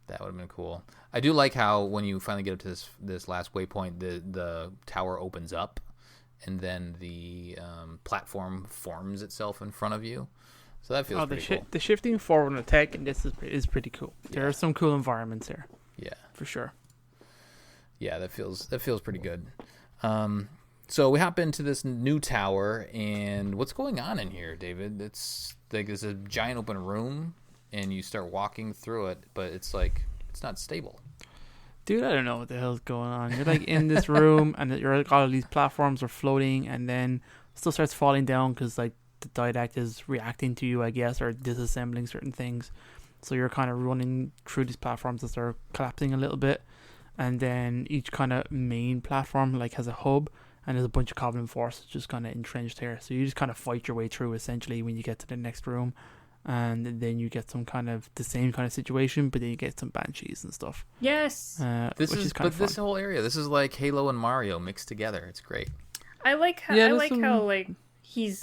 That would have been cool. I do like how when you finally get up to this last waypoint, the tower opens up, and then the platform forms itself in front of you. So that feels pretty cool. The shifting forward and attack in this is pretty cool. There are some cool environments here. Yeah, for sure. Yeah, that feels pretty good. So we hop into this new tower, and what's going on in here, David? It's like there's a giant open room, and you start walking through it, but it's like it's not stable. Dude, I don't know what the hell's going on. You're like in this room, and you're like all of these platforms are floating, and then stuff starts falling down because like the didact is reacting to you, I guess, or disassembling certain things. So you're kind of running through these platforms that start collapsing a little bit. And then each kind of main platform like has a hub, and there's a bunch of Covenant forces just kind of entrenched here. So you just kind of fight your way through essentially when you get to the next room, and then you get some kind of the same kind of situation, but then you get some banshees and stuff. Yes, this whole area, this is like Halo and Mario mixed together. It's great. I like how how he's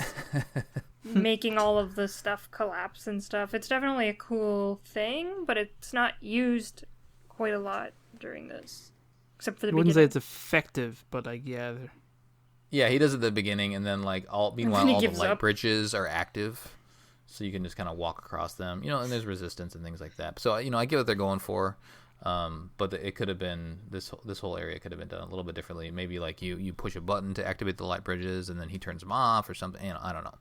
making all of the stuff collapse and stuff. It's definitely a cool thing, but it's not used quite a lot during this, except for the beginning. I wouldn't say it's effective, but like yeah, he does at the beginning, and then like meanwhile all the light bridges are active, so you can just kind of walk across them, and there's resistance and things like that. So I get what they're going for, but it could have been this whole area could have been done a little bit differently. Maybe like you push a button to activate the light bridges, and then he turns them off or something. I don't know.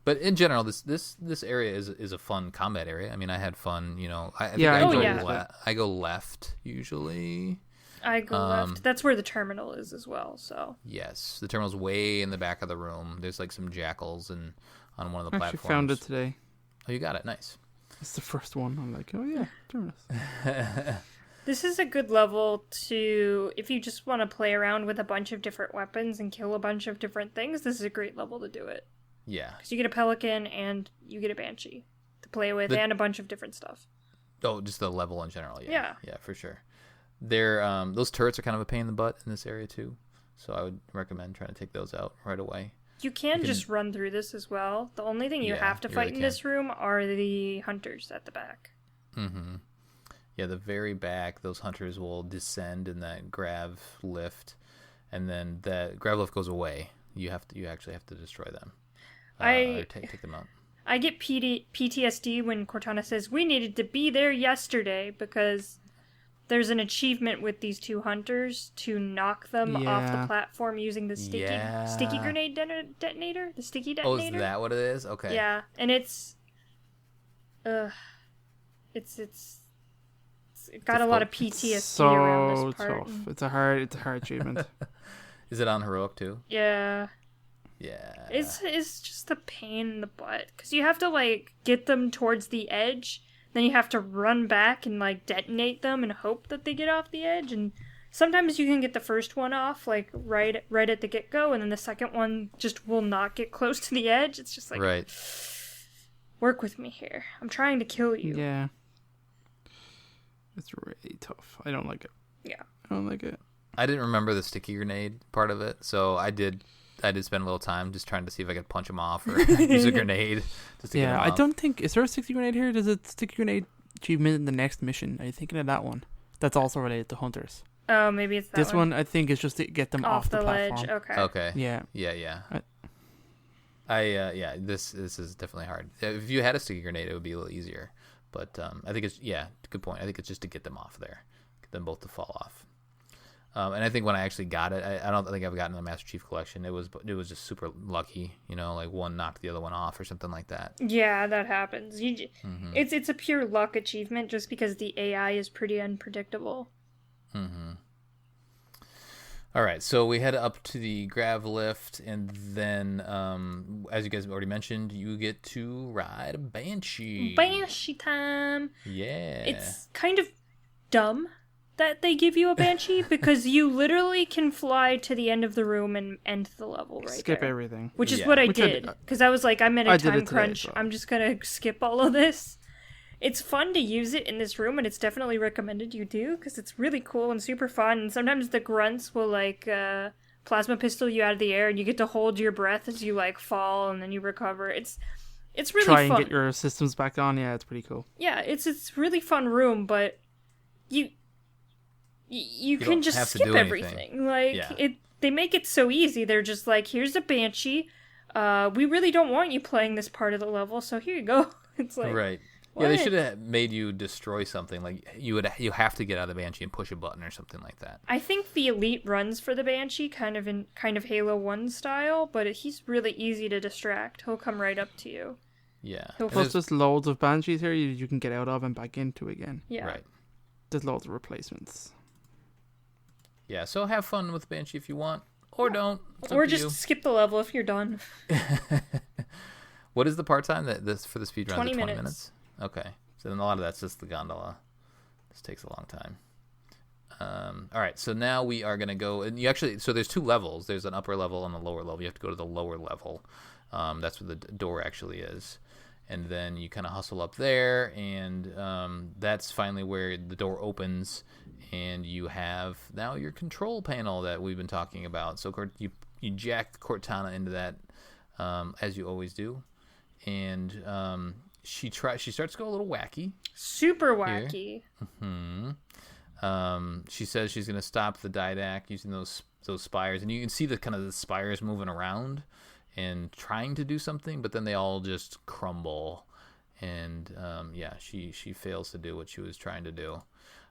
But in general, this area is a fun combat area. I mean, I had fun. I go left usually. I go left. That's where the terminal is as well. So yes, the terminal's way in the back of the room. There's like some jackals on one of the platforms. I actually found it today. Oh, you got it. Nice. It's the first one. I'm like, oh yeah, terminus. This is a good level to, if you just want to play around with a bunch of different weapons and kill a bunch of different things. This is a great level to do it. Yeah. Because you get a Pelican and you get a Banshee to play with and a bunch of different stuff. Oh, just the level in general. Yeah. Yeah, for sure. They're those turrets are kind of a pain in the butt in this area too, so I would recommend trying to take those out right away. You can just run through this as well. The only thing you have to fight in this room are the hunters at the back. Mm-hmm. Yeah, the very back, those hunters will descend in that grav lift, and then that grav lift goes away. You actually have to destroy them. Or take them out. I get PTSD when Cortana says we needed to be there yesterday because there's an achievement with these two hunters to knock them off the platform using the sticky grenade detonator. The sticky detonator. Oh, is that what it is? Okay. Yeah, and it's got a lot of PTSD around this part. Tough. It's a hard achievement. Is it on heroic too? Yeah. Yeah. It's just a pain in the butt because you have to like get them towards the edge, then you have to run back and like detonate them and hope that they get off the edge. And sometimes you can get the first one off like right at the get go, and then the second one just will not get close to the edge. It's just like, right. Work with me here. I'm trying to kill you. Yeah. It's really tough. I don't like it. Yeah. I don't like it. I didn't remember the sticky grenade part of it, so I did spend a little time just trying to see if I could punch him off or use a grenade. Just to get him off. I don't think... Is there a sticky grenade here? Does it sticky grenade achievement in the next mission? Are you thinking of that one? That's also related to hunters. Oh, maybe it's that this one. I think, is just to get them off the platform. Ledge. Okay. Yeah. This is definitely hard. If you had a sticky grenade, it would be a little easier. But I think it's good point. I think it's just to get them off there, get them both to fall off. And I think when I actually got it, I don't think I've gotten the Master Chief Collection. It was just super lucky, like one knocked the other one off or something like that. Yeah, that happens. It's a pure luck achievement just because the AI is pretty unpredictable. Mm-hmm. All right, so we head up to the grav lift, and then, as you guys have already mentioned, you get to ride a Banshee. Banshee time! Yeah. It's kind of dumb that they give you a Banshee because you literally can fly to the end of the room and end the level right Skip there. everything. Which is what I did. Because I was like, I'm in a time crunch. I'm just going to skip all of this. It's fun to use it in this room, and it's definitely recommended you do, because it's really cool and super fun. And sometimes the grunts will, like, plasma pistol you out of the air, and you get to hold your breath as you, like, fall, and then you recover. It's really fun. Try and get your systems back on. Yeah, it's pretty cool. Yeah, it's really fun room, but you can just skip everything. Like, they make it so easy. They're just like, here's a Banshee. We really don't want you playing this part of the level, so here you go. It's like... Right. What? Yeah, they should have made you destroy something. Like you have to get out of the Banshee and push a button or something like that. I think the Elite runs for the Banshee, kind of Halo 1 style, but he's really easy to distract. He'll come right up to you. Yeah. Plus, there's loads of Banshees here you can get out of and back into again. Yeah. Right. There's loads of replacements. Yeah. So have fun with Banshee if you want, or don't. Or just skip the level if you're done. What is the part time for the speed run? 20 minutes. Okay, so then a lot of that's just the gondola. This takes a long time. All right, so now we are going to go, and so there's two levels. There's an upper level and a lower level. You have to go to the lower level. That's where the door actually is. And then you kind of hustle up there, and that's finally where the door opens, and you have now your control panel that we've been talking about. So you jack Cortana into that, as you always do. And... She starts to go a little wacky. Super wacky. Mm-hmm. She says she's going to stop the Didac using those spires, and you can see the spires moving around and trying to do something, but then they all just crumble, and she fails to do what she was trying to do.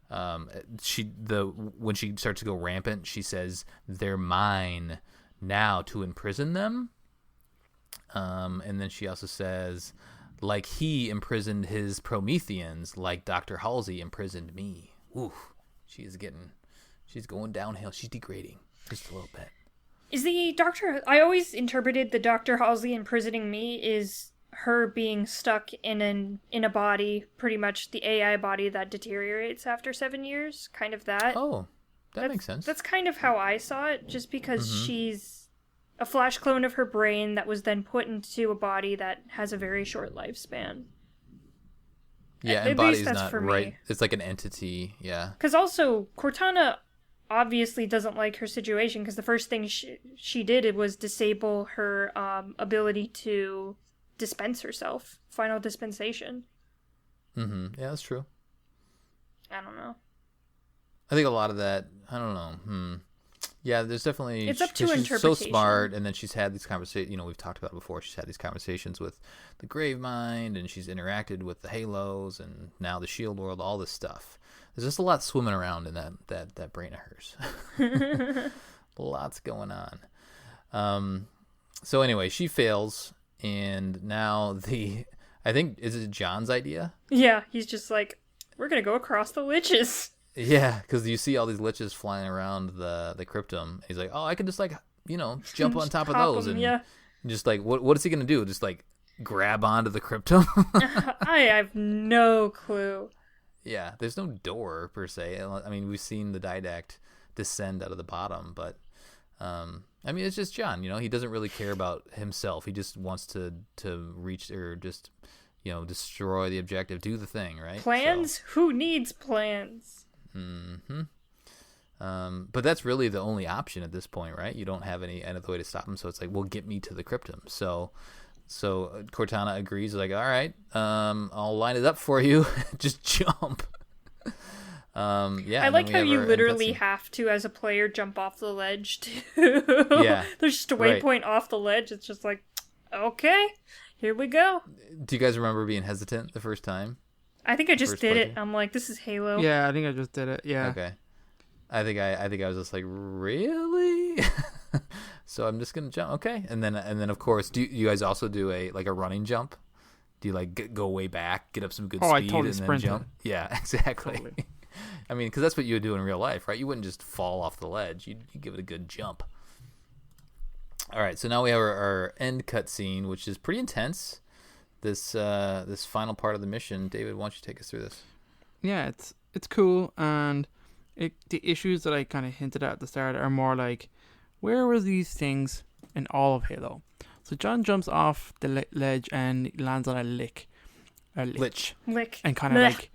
When she starts to go rampant, she says they're mine now to imprison them, and then she also says, like he imprisoned his Prometheans, like Dr. Halsey imprisoned me. Oof, she's going downhill. She's degrading just a little bit. Is the Doctor... I always interpreted the Dr. Halsey imprisoning me is her being stuck in a body, pretty much the AI body that deteriorates after 7 years. Kind of that. Oh, that makes sense. That's kind of how I saw it, just because she's a flash clone of her brain that was then put into a body that has a very short lifespan. Yeah, At embodies least that's not for right. me. It's like an entity. Yeah. Because also, Cortana obviously doesn't like her situation because the first thing she did was disable her ability to dispense herself. Final dispensation. Mm-hmm. Yeah, that's true. I don't know. I think a lot of that, I don't know. Yeah, there's definitely... It's up to she's interpretation. so smart, and then she's had these conversations, you know, we've talked about it before, she's had these conversations with the Gravemind, and she's interacted with the Halos, and now the Shield World, all this stuff. There's just a lot swimming around in that brain of hers. Lots going on. So anyway, she fails, and now I think, is it John's idea? Yeah, he's just like, we're going to go across the liches. Yeah, because you see all these liches flying around the cryptum. He's like, oh, I can just like, you know, jump on top of those. And just like, what is he going to do? Just like grab onto the cryptum? I have no clue. Yeah, there's no door per se. I mean, we've seen the Didact descend out of the bottom, but I mean, it's just John, you know, he doesn't really care about himself. He just wants to reach or just, you know, destroy the objective, do the thing, right? Plans? So. Who needs plans? Mm-hmm. But that's really the only option at this point, right? You don't have any other way to stop him, so it's like, well, get me to the cryptum. So Cortana agrees, like, all right, I'll line it up for you. Just jump. Yeah. I like how you literally have to, as a player, jump off the ledge too. Yeah. There's just a waypoint off the ledge. It's just like, okay, here we go. Do you guys remember being hesitant the first time? I think I just did it. I'm like, this is Halo. Yeah, I think I just did it. Yeah. Okay. I think I was just like, really? So I'm just gonna jump. Okay. And then of course, do you guys also do a running jump? Do you like go way back, get up some good speed, I totally and sprinted. then jump? Yeah, exactly. Totally. I mean, because that's what you would do in real life, right? You wouldn't just fall off the ledge. You'd give it a good jump. All right. So now we have our end cutscene, which is pretty intense. This final part of the mission. David, why don't you take us through this? Yeah, it's cool, and the issues that I kind of hinted at the start are more like, where were these things in all of Halo? So John jumps off the ledge and lands on a lich. And kind of like,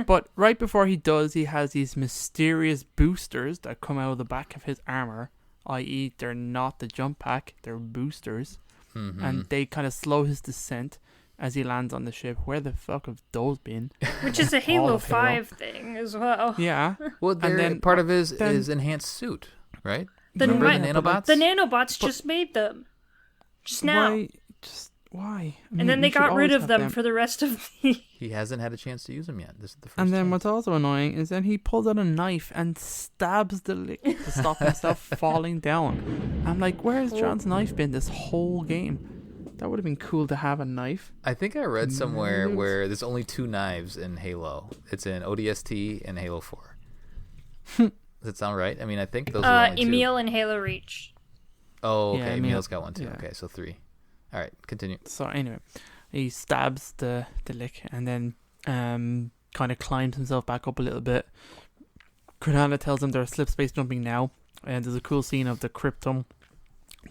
but right before he does, he has these mysterious boosters that come out of the back of his armor, i.e. they're not the jump pack, they're boosters. Mm-hmm. And they kind of slow his descent as he lands on the ship. Where the fuck have those been? Which is a Halo 5 thing as well. Yeah. Well, and then part of his enhanced suit, right? Remember the nanobots? The nanobots just made them. Just now. Why? I mean, and then they got rid of them for the rest of the... He hasn't had a chance to use them yet. This is the first And then chance. what's also annoying is that he pulls out a knife and stabs the lick to stop himself falling down. I'm like, where's John's knife been this whole game? That would have been cool to have a knife. I think I read somewhere where there's only 2 knives in Halo. It's in ODST and Halo 4. Does that sound right? I mean, I think those are only 2. Emil and Halo Reach. Oh, okay. Yeah, Emil's got one too. Yeah. Okay, so 3. All right, continue. So anyway, he stabs the lick and then kind of climbs himself back up a little bit. Cortana tells him they're slip space jumping now, and there's a cool scene of the cryptum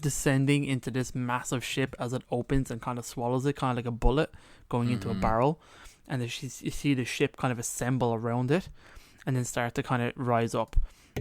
descending into this massive ship as it opens and kind of swallows it, kind of like a bullet going into a barrel. And then you see the ship kind of assemble around it and then start to kind of rise up.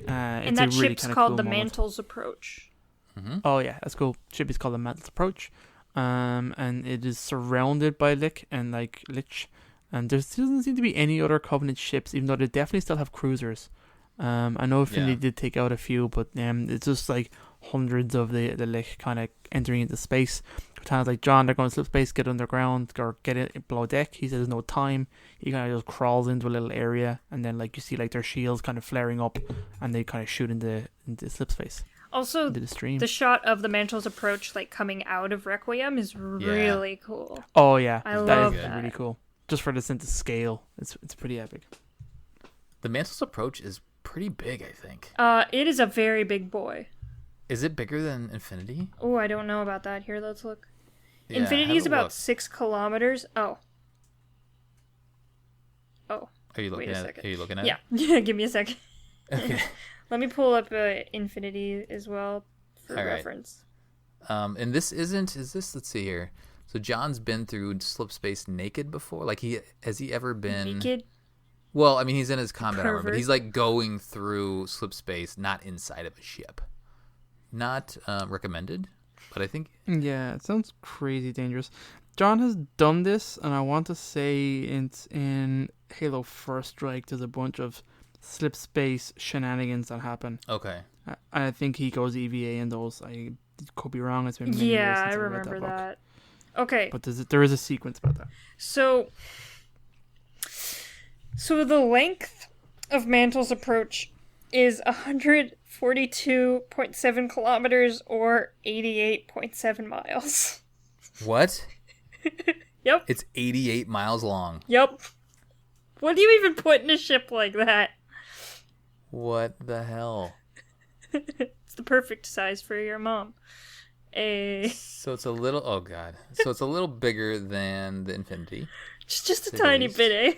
And that ship's called the Mantles Approach. Mm-hmm. Oh yeah, that's cool. Ship is called the Mantles Approach. And it is surrounded by lich, and and there doesn't seem to be any other Covenant ships, even though they definitely still have cruisers. I know Infinity did take out a few, but it's just like hundreds of the lich kind of entering into space. Cortana's like, John, they're going to slip space, get underground, or get it below deck. He says there's no time. He kind of just crawls into a little area, and then like you see like their shields kind of flaring up, and they kind of shoot into slip space. Also, the shot of the Mantles Approach like coming out of Requiem is really cool. Oh yeah, I love that. Really cool. Just for the sense of scale, it's pretty epic. The Mantles Approach is pretty big, I think. It is a very big boy. Is it bigger than Infinity? Oh, I don't know about that. Here, let's look. Yeah, Infinity is about 6 kilometers. Oh. Are you looking at it? Are you looking at it? Yeah. Give me a second. Okay. Let me pull up Infinity as well for reference. And this isn't. Is this? Let's see here. So John's been through slip space naked before? Like, has he ever been... Naked? Well, I mean, he's in his combat armor, but Pervert. he's, like, going through slip space, not inside of a ship. Not recommended, but I think... Yeah, it sounds crazy dangerous. John has done this, and I want to say it's in Halo First Strike, there's a bunch of slip space shenanigans that happen. Okay. I think he goes EVA in those. I could be wrong. It's been many years Yeah, since I I read remember that book. that. Okay. But there is a sequence about that. So the length of Mantle's approach is 142.7 kilometers or 88.7 miles. What? Yep. It's 88 miles long. Yep. What do you even put in a ship like that? What the hell? It's the perfect size for your mom. So it's a little... Oh, God. So it's a little bigger than the Infinity. Just a tiny bit, eh? That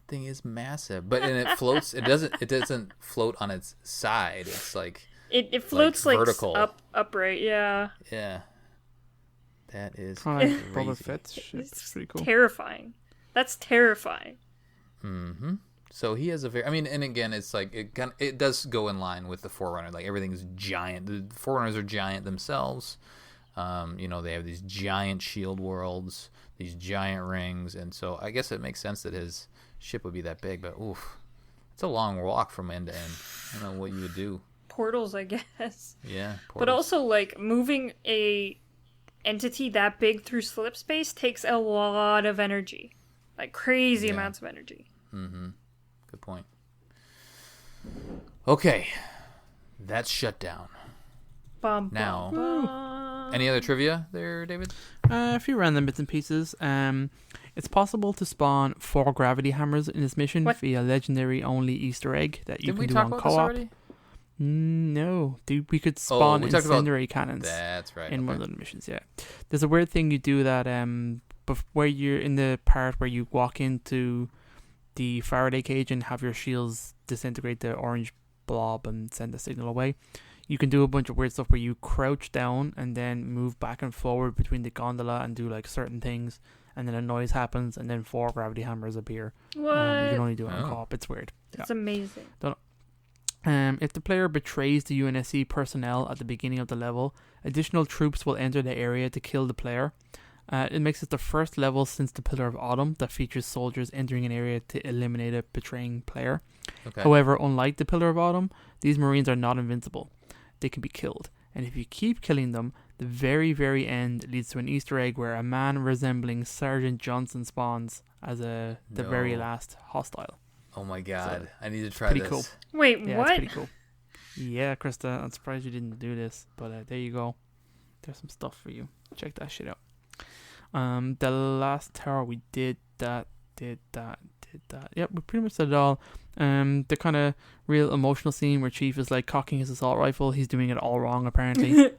thing is massive. But and it floats... It doesn't float on its side. It's like... It floats like vertical. upright, yeah. Yeah. That is Kind of crazy. Boba Fett's ship. It's pretty cool. Terrifying. That's terrifying. Mm-hmm. So he has a very... I mean, and again, it's like... It does go in line with the Forerunner. Like, everything's giant. The Forerunners are giant themselves. They have these giant shield worlds, these giant rings, and so I guess it makes sense that his ship would be that big, but oof. It's a long walk from end to end. I don't know what you would do. Portals, I guess. Yeah, portals. But also, like, moving a entity that big through slip space takes a lot of energy. Like, crazy amounts of energy. Mm-hmm. Good point. Okay. That's Shutdown. Now, any other trivia there, David? A few random bits and pieces. It's possible to spawn 4 gravity hammers in this mission via legendary only Easter egg that you can do on co-op. This already? No, dude, we could spawn incendiary cannons. That's right. In one of the missions, yeah. There's a weird thing you do that where you're in the part where you walk into the Faraday cage and have your shields disintegrate the orange blob and send the signal away. You can do a bunch of weird stuff where you crouch down and then move back and forward between the gondola and do like certain things, and then a noise happens and then 4 gravity hammers appear. What? You can only do it on co-op. It's weird. That's amazing. If the player betrays the UNSC personnel at the beginning of the level, additional troops will enter the area to kill the player. It makes it the first level since the Pillar of Autumn that features soldiers entering an area to eliminate a betraying player. Okay. However, unlike the Pillar of Autumn, these Marines are not invincible. They can be killed. And if you keep killing them, the very, very end leads to an Easter egg where a man resembling Sergeant Johnson spawns as the very last hostile. Oh my god. So, I need to try pretty this. Cool. Wait, yeah, what? It's pretty cool. Yeah, Krysta, I'm surprised you didn't do this, but there you go. There's some stuff for you. Check that shit out. The last tower we did that. Yep, we pretty much did it all. The kind of real emotional scene where Chief is like cocking his assault rifle. He's doing it all wrong apparently.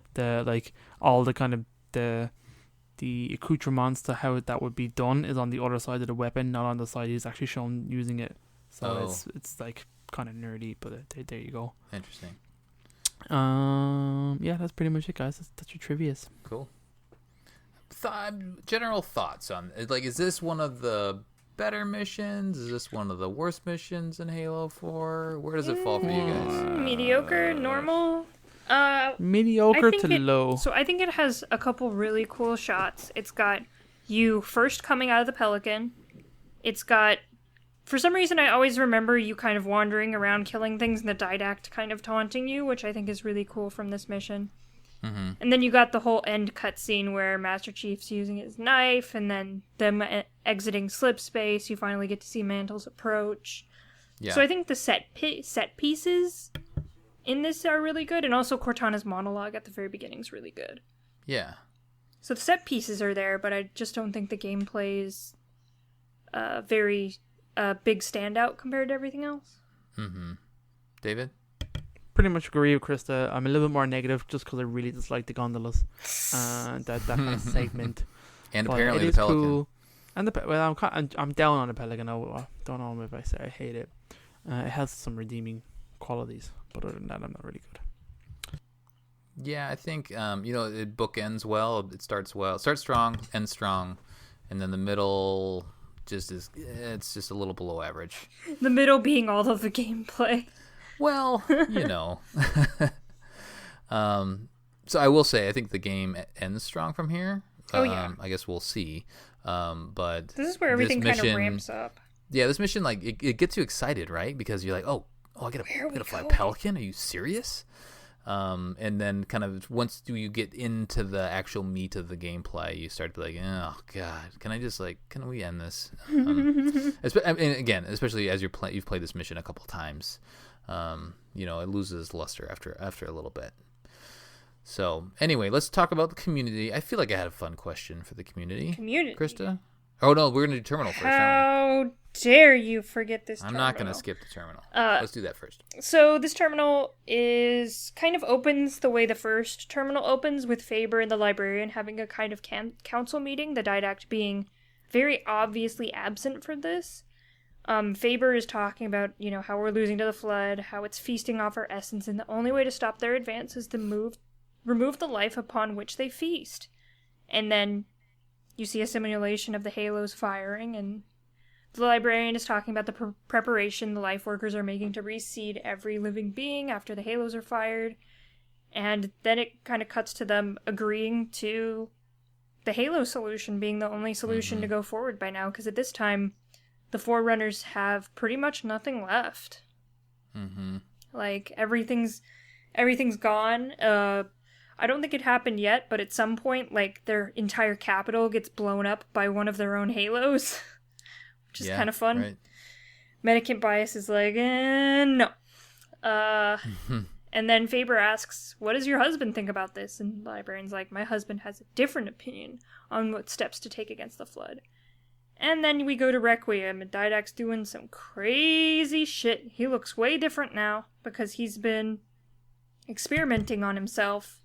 All the kind of the accoutrements to how that would be done is on the other side of the weapon, not on the side he's actually shown using it. So it's like kind of nerdy, but there you go. Interesting. Yeah, that's pretty much it, guys. That's your trivias. Cool. General thoughts on like, is this one of the better missions? Is this one of the worst missions in Halo 4? Where does it fall for you guys? Mediocre, normal. Mediocre to low. So I think it has a couple really cool shots. It's got you first coming out of the Pelican. It's got, for some reason, I always remember you kind of wandering around killing things and the Didact kind of taunting you, which I think is really cool from this mission. Mm-hmm. And then you got the whole end cutscene where Master Chief's using his knife, and then them exiting slip space. You finally get to see Mantle's approach. Yeah. So I think the set pieces in this are really good, and also Cortana's monologue at the very beginning is really good. Yeah. So the set pieces are there, but I just don't think the gameplay is very big standout compared to everything else. Mm-hmm. David? Pretty much agree with Krysta. I'm a little bit more negative just because I really dislike the gondolas. That kind of segment. And apparently the Pelican. Cool. And I'm down on the Pelican. I don't know if I say I hate it. It has some redeeming qualities, but other than that, I'm not really good. Yeah, I think it bookends well. It starts well. It starts strong, ends strong, and then the middle it's just a little below average. The middle being all of the gameplay. Well, so I will say I think the game ends strong from here. I guess we'll see. But this is where everything kind of ramps up. Yeah, this mission it gets you excited, right? Because you're like, oh, I gotta fly a Pelican. Are you serious? And then kind of once you get into the actual meat of the gameplay, you start to be like, oh god, can we end this? And again, especially as you've played this mission a couple times, it loses luster after a little bit. So anyway, let's talk about the community. I feel like I had a fun question for the community. Krysta? Oh no, we're gonna do terminal first. How dare you forget this terminal? I'm not gonna skip the terminal. Let's do that first. So this terminal opens the way the first terminal opens, with Faber and the librarian having a kind of council meeting, the didact being very obviously absent for this. Faber is talking about, how we're losing to the flood, how it's feasting off our essence, and the only way to stop their advance is to remove the life upon which they feast. And then you see a simulation of the halos firing, and the librarian is talking about the preparation the life workers are making to reseed every living being after the halos are fired. And then it kind of cuts to them agreeing to the halo solution being the only solution to go forward by now, because at this time, the Forerunners have pretty much nothing left. Mm-hmm. Like, everything's gone. I don't think it happened yet, but at some point, their entire capital gets blown up by one of their own halos, which is kind of fun. Right. Medicant Bias is like, no. And then Faber asks, what does your husband think about this? And the librarian's like, my husband has a different opinion on what steps to take against the flood. And then we go to Requiem, and Didact's doing some crazy shit. He looks way different now, because he's been experimenting on himself.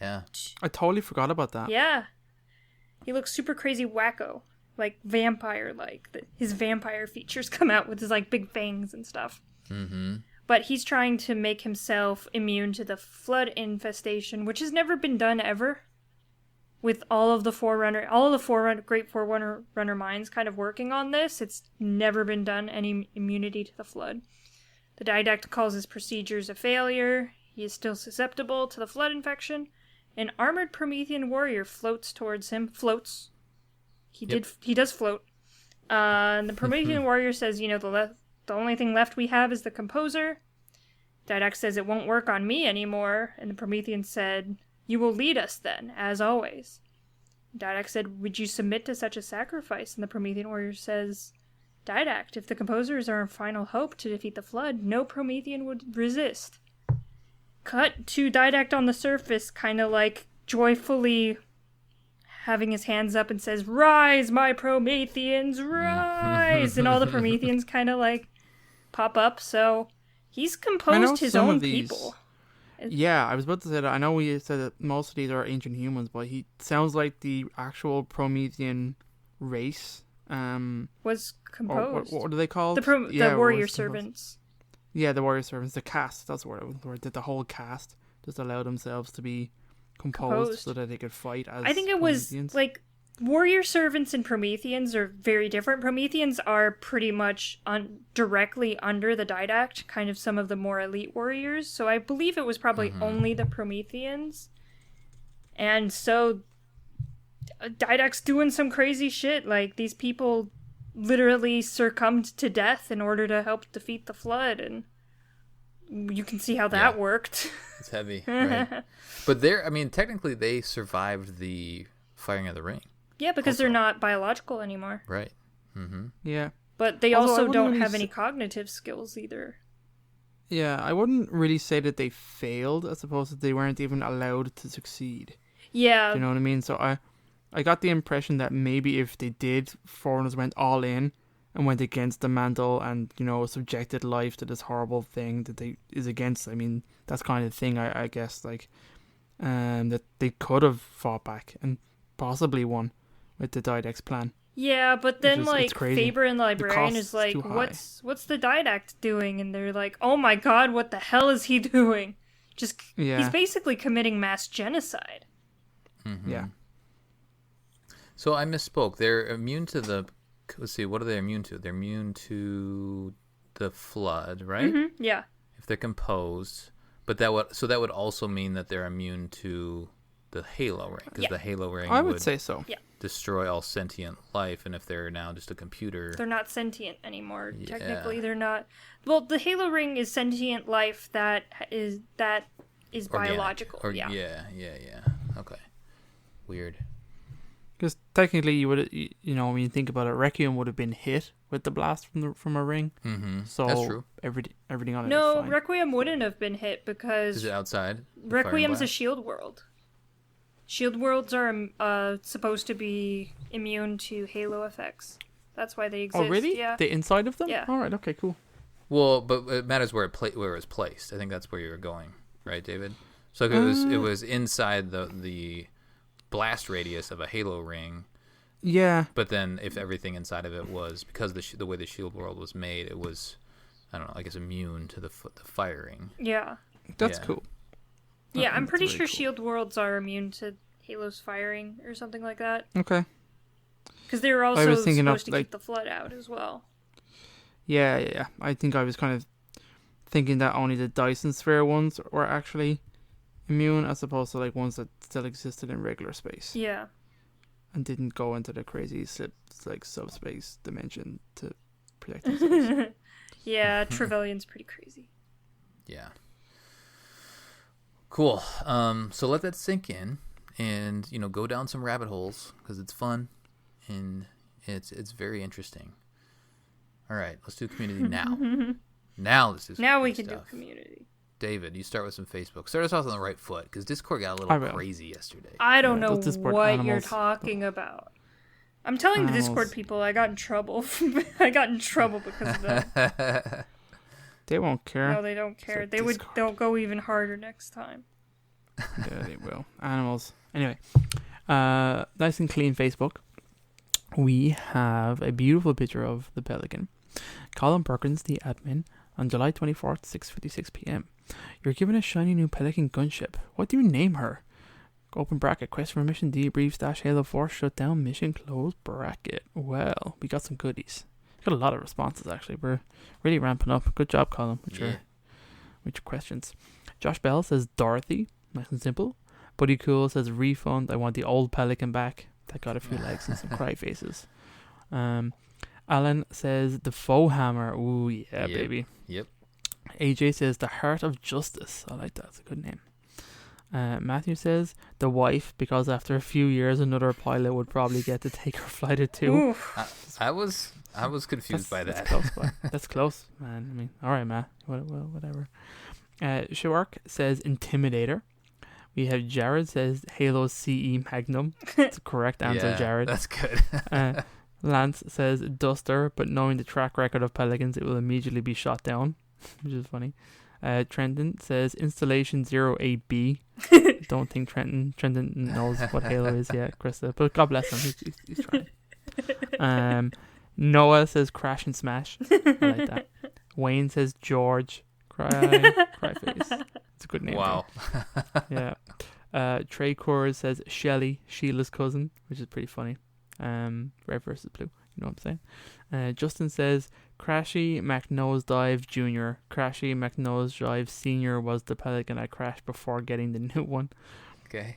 Yeah. I totally forgot about that. Yeah. He looks super crazy wacko. Vampire-like. His vampire features come out with his, big fangs and stuff. Mm-hmm. But he's trying to make himself immune to the flood infestation, which has never been done ever. With all of the great Forerunner minds kind of working on this, it's never been done, any immunity to the flood. The Didact calls his procedures a failure. He is still susceptible to the flood infection. An armored Promethean warrior floats towards him. Floats. He does float. And the Promethean warrior says, the only thing left we have is the composer. Didact says it won't work on me anymore. And the Promethean said, you will lead us then, as always. Didact said, would you submit to such a sacrifice? And the Promethean warrior says, Didact, if the composer is our final hope to defeat the flood, no Promethean would resist. Cut to Didact on the surface, kind of joyfully having his hands up and says, rise, my Prometheans, rise! And all the Prometheans kind of pop up, so he's composed his own people. Yeah, I was about to say that. I know we said that most of these are ancient humans, but he sounds like the actual Promethean race. Was composed. What do they call the warrior servants? Yeah, the warrior servants. The cast. That's what it was. The whole cast just allowed themselves to be composed so that they could fight as I think it was warrior servants and Prometheans are very different. Prometheans are pretty much directly under the Didact, kind of some of the more elite warriors. So I believe it was probably only the Prometheans. And so Didact's doing some crazy shit. These people literally succumbed to death in order to help defeat the flood, and you can see how that worked. It's heavy, right? But technically they survived the firing of the ring. Yeah, because they're not biological anymore. Right. Mm-hmm. Yeah. But they also don't have any cognitive skills either. Yeah, I wouldn't really say that they failed, as opposed to they weren't even allowed to succeed. Yeah. Do you know what I mean? So I got the impression that maybe if they did, Foreigners went all in and went against the mantle and, subjected life to this horrible thing that they is against. I mean, that's kind of the thing, I guess, that they could have fought back and possibly won with the Didact's plan. Yeah, but then, Faber and the librarian is like, what's the Didact doing? And they're like, oh my god, what the hell is he doing? He's basically committing mass genocide. Mm-hmm. Yeah. So I misspoke. They're immune to the. Let's see. What are they immune to? They're immune to the flood, right? Mm-hmm. Yeah. If they're composed, but that would also mean that they're immune to the Halo ring, because the Halo ring I would say so. Yeah. Destroy all sentient life, and if they're now just a computer, they're not sentient anymore. Yeah. Technically, they're not. Well, the Halo ring is sentient life that is organic. biological. Yeah. Okay. Weird. Because technically, you would, when you think about it, Requiem would have been hit with the blast from a ring. Mm-hmm. So that's true. Everything on it. No, is fine. Requiem wouldn't have been hit because Is it outside? Requiem's a shield world. Shield worlds are supposed to be immune to Halo effects. That's why they exist. Oh, really? Yeah. The inside of them? Yeah. All right. Okay. Cool. Well, but it matters where it was placed. I think that's where you were going, right, David? So it was inside the blast radius of a Halo ring. Yeah. But then if everything inside of it was, because the way the shield world was made, it was, I don't know, I guess immune to the firing. Yeah. That's cool. Yeah, I'm pretty really sure cool. shield worlds are immune to Halo's firing or something like that. Okay. Because they were also was thinking supposed of, to keep the flood out as well. Yeah. I think I was kind of thinking that only the Dyson Sphere ones were actually immune, as opposed to like ones that still existed in regular space. Yeah. And didn't go into the crazy subspace dimension to protect themselves. Yeah, Trevelyan's pretty crazy. Yeah. Cool. So let that sink in, and go down some rabbit holes, because it's fun, and it's very interesting. All right, let's do community now. Let's do some Now we stuff. can do community. David, you start with some Facebook. Start us off on the right foot, because Discord got a little crazy yesterday. I don't know those Discord what animals. you're talking about. I'm telling the Discord people I got in trouble. I got in trouble because of that. They won't care. No, they don't care. Like They'll go even harder next time. Yeah, they will. Animals. Anyway, nice and clean Facebook. We have a beautiful picture of the Pelican. Colin Perkins, the admin, on July 24th, 6:56 p.m. You're given a shiny new Pelican gunship. What do you name her? Open bracket, quest for mission debrief / Halo 4 shutdown mission close bracket. Well, we got some goodies. Got a lot of responses, actually. We're really ramping up. Good job, Colin, with your questions. Josh Bell says Dorothy. Nice and simple. Buddy Cool says refund. I want the old Pelican back. That got a few likes and some cry faces. Alan says the faux hammer. Ooh, yeah, baby. Yep. AJ says the heart of justice. I like that. It's a good name. Matthew says the wife, because after a few years another pilot would probably get to take her flight or two. I was confused by that. That's close, man. I mean, all right, Matt. Whatever. Shark says Intimidator. We have Jared says Halo CE Magnum. That's the correct answer, Jared. That's good. Lance says Duster, but knowing the track record of Pelicans, it will immediately be shot down, which is funny. Trenton says Installation 08B. Don't think Trenton knows what Halo is yet, Krysta. But God bless him, he's trying. Noah says Crash and Smash. I like that. Wayne says George. Cry face. It's a good name. Wow. Yeah. Trey Core says Shelly, Sheila's cousin, which is pretty funny. Red versus Blue. You know what I'm saying? Justin says Crashy McNosedive Jr. Crashy McNosedive Sr. was the Pelican I crashed before getting the new one. Okay.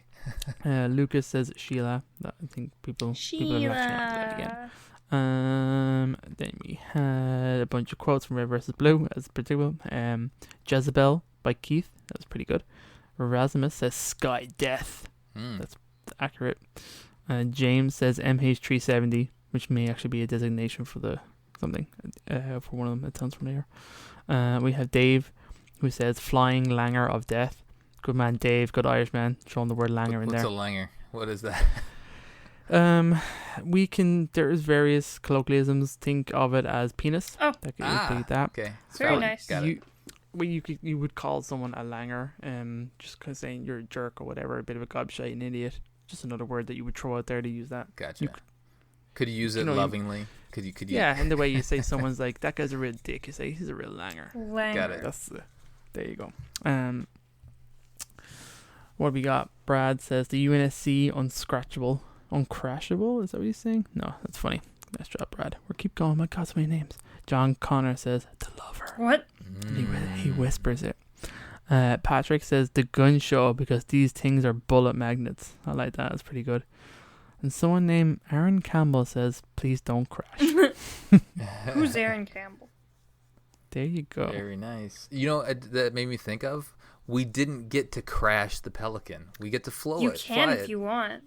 Lucas says Sheila. I think people have actually answered that again. Then we had a bunch of quotes from Red vs. Blue as predictable. Jezebel by Keith. That was pretty good. Erasmus says Sky Death. That's accurate. James says MH370, which may actually be a designation for the something for one of them. It sounds familiar. We have Dave, who says Flying Langer of Death. Good man, Dave. Good Irishman. Showing the word Langer in there. What's a Langer? What is that? There's various colloquialisms. Think of it as penis. Oh, that. Okay. Very nice. Got it. You would call someone a langer, just cause saying you're a jerk or whatever, a bit of a gobshite, an idiot. Just another word that you would throw out there to use that. Gotcha. Could you use it lovingly? Could you? Yeah, and the way you say someone's like, that guy's a real dick, you say he's a real langer. Langer. Got it. There you go. What we got? Brad says the UNSC unscratchable. Uncrashable? Is that what he's saying? No, that's funny. Nice job, Brad. We'll keep going. My God, so many names. John Connor says the lover. What? He whispers it. Patrick says the gun show because these things are bullet magnets. I like that. That's pretty good. And someone named Aaron Campbell says, please don't crash. Who's Aaron Campbell? There you go. Very nice. You know, that made me think of, we didn't get to crash the Pelican. We get to You can if you want.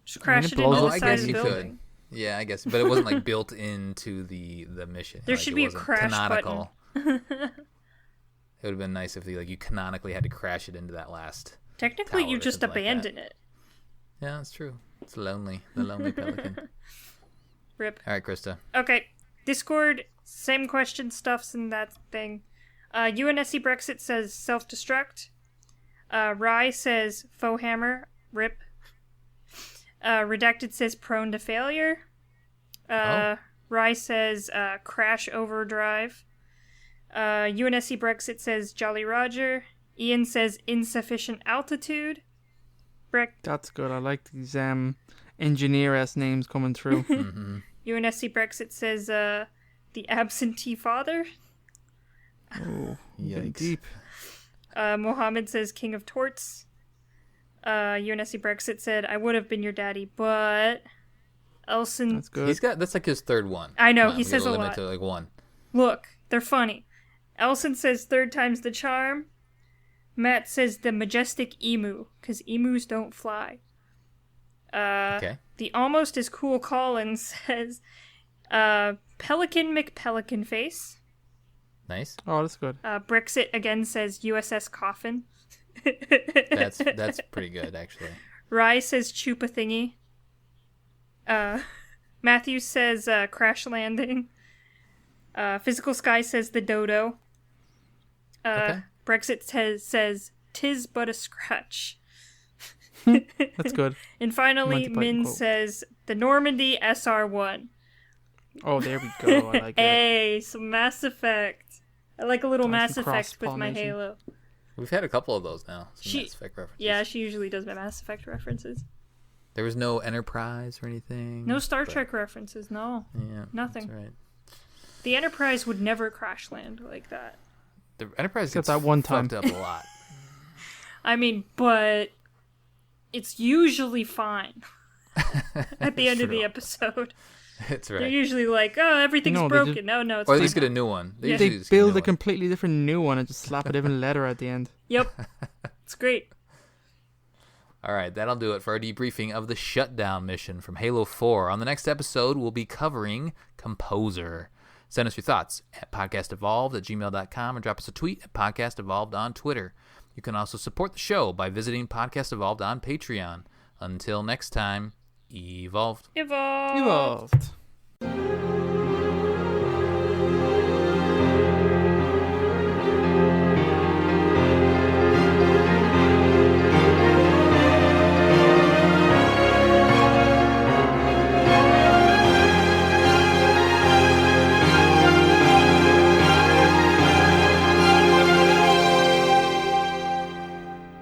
Just crash it into the side of the building. Yeah, I guess. But it wasn't like built into the mission. There should be a crash canonical. button. It would have been nice if you canonically had to crash it into that last. Technically, you just abandon it. Yeah, that's true. It's lonely. The lonely Pelican. Rip. All right, Krysta. Okay. Discord, same question stuffs in that thing. UNSC Brexit says self-destruct. Rye says faux hammer. Rip. Redacted says prone to failure. Rye says crash overdrive. UNSC Brexit says Jolly Roger. Ian says insufficient altitude. That's good. I like these engineer-ass names coming through. Mm-hmm. UNSC Brexit says the absentee father. Oh, yikes. Deep. Mohammed says king of torts. UNSC Brexit said I would have been your daddy, but Elson. That's good. That's like his third one. I know, Come on, he we says gotta a limit lot. to like one. Look, they're funny. Elson says third time's the charm. Matt says the majestic emu, because emus don't fly. Okay. The almost as cool Colin says Pelican McPelican face. Nice. Oh, that's good. Brexit again says USS Coffin. That's pretty good, actually. Rye says chupa thingy. Matthew says crash landing. Physical Sky says the dodo. Okay. Brexit says tis but a scratch. That's good. And finally, Min says the Normandy SR1. Oh, there we go. I like it. Hey, some Mass Effect. I like a little Mass some Effect with my cross-pollination. Halo. We've had a couple of those now. Some Mass Effect references. Yeah, she usually does my Mass Effect references. There was no Enterprise or anything. No Star Trek references, no. Yeah. Nothing. That's right. The Enterprise would never crash land like that. The Enterprise Except gets that one time. fucked up a lot. I mean, but it's usually fine at the end of the episode. That's right. They're usually like, oh, everything's broken. No, it's or at fine. least get a new one. Yeah. They build a completely different new one and just slap a different letter at the end. Yep. It's great. All right, that'll do it for our debriefing of the Shutdown mission from Halo 4. On the next episode, we'll be covering Composer. Send us your thoughts at podcastevolved@gmail.com and drop us a tweet at podcastevolved on Twitter. You can also support the show by visiting Podcast Evolved on Patreon. Until next time, evolved. Evolved. Evolved.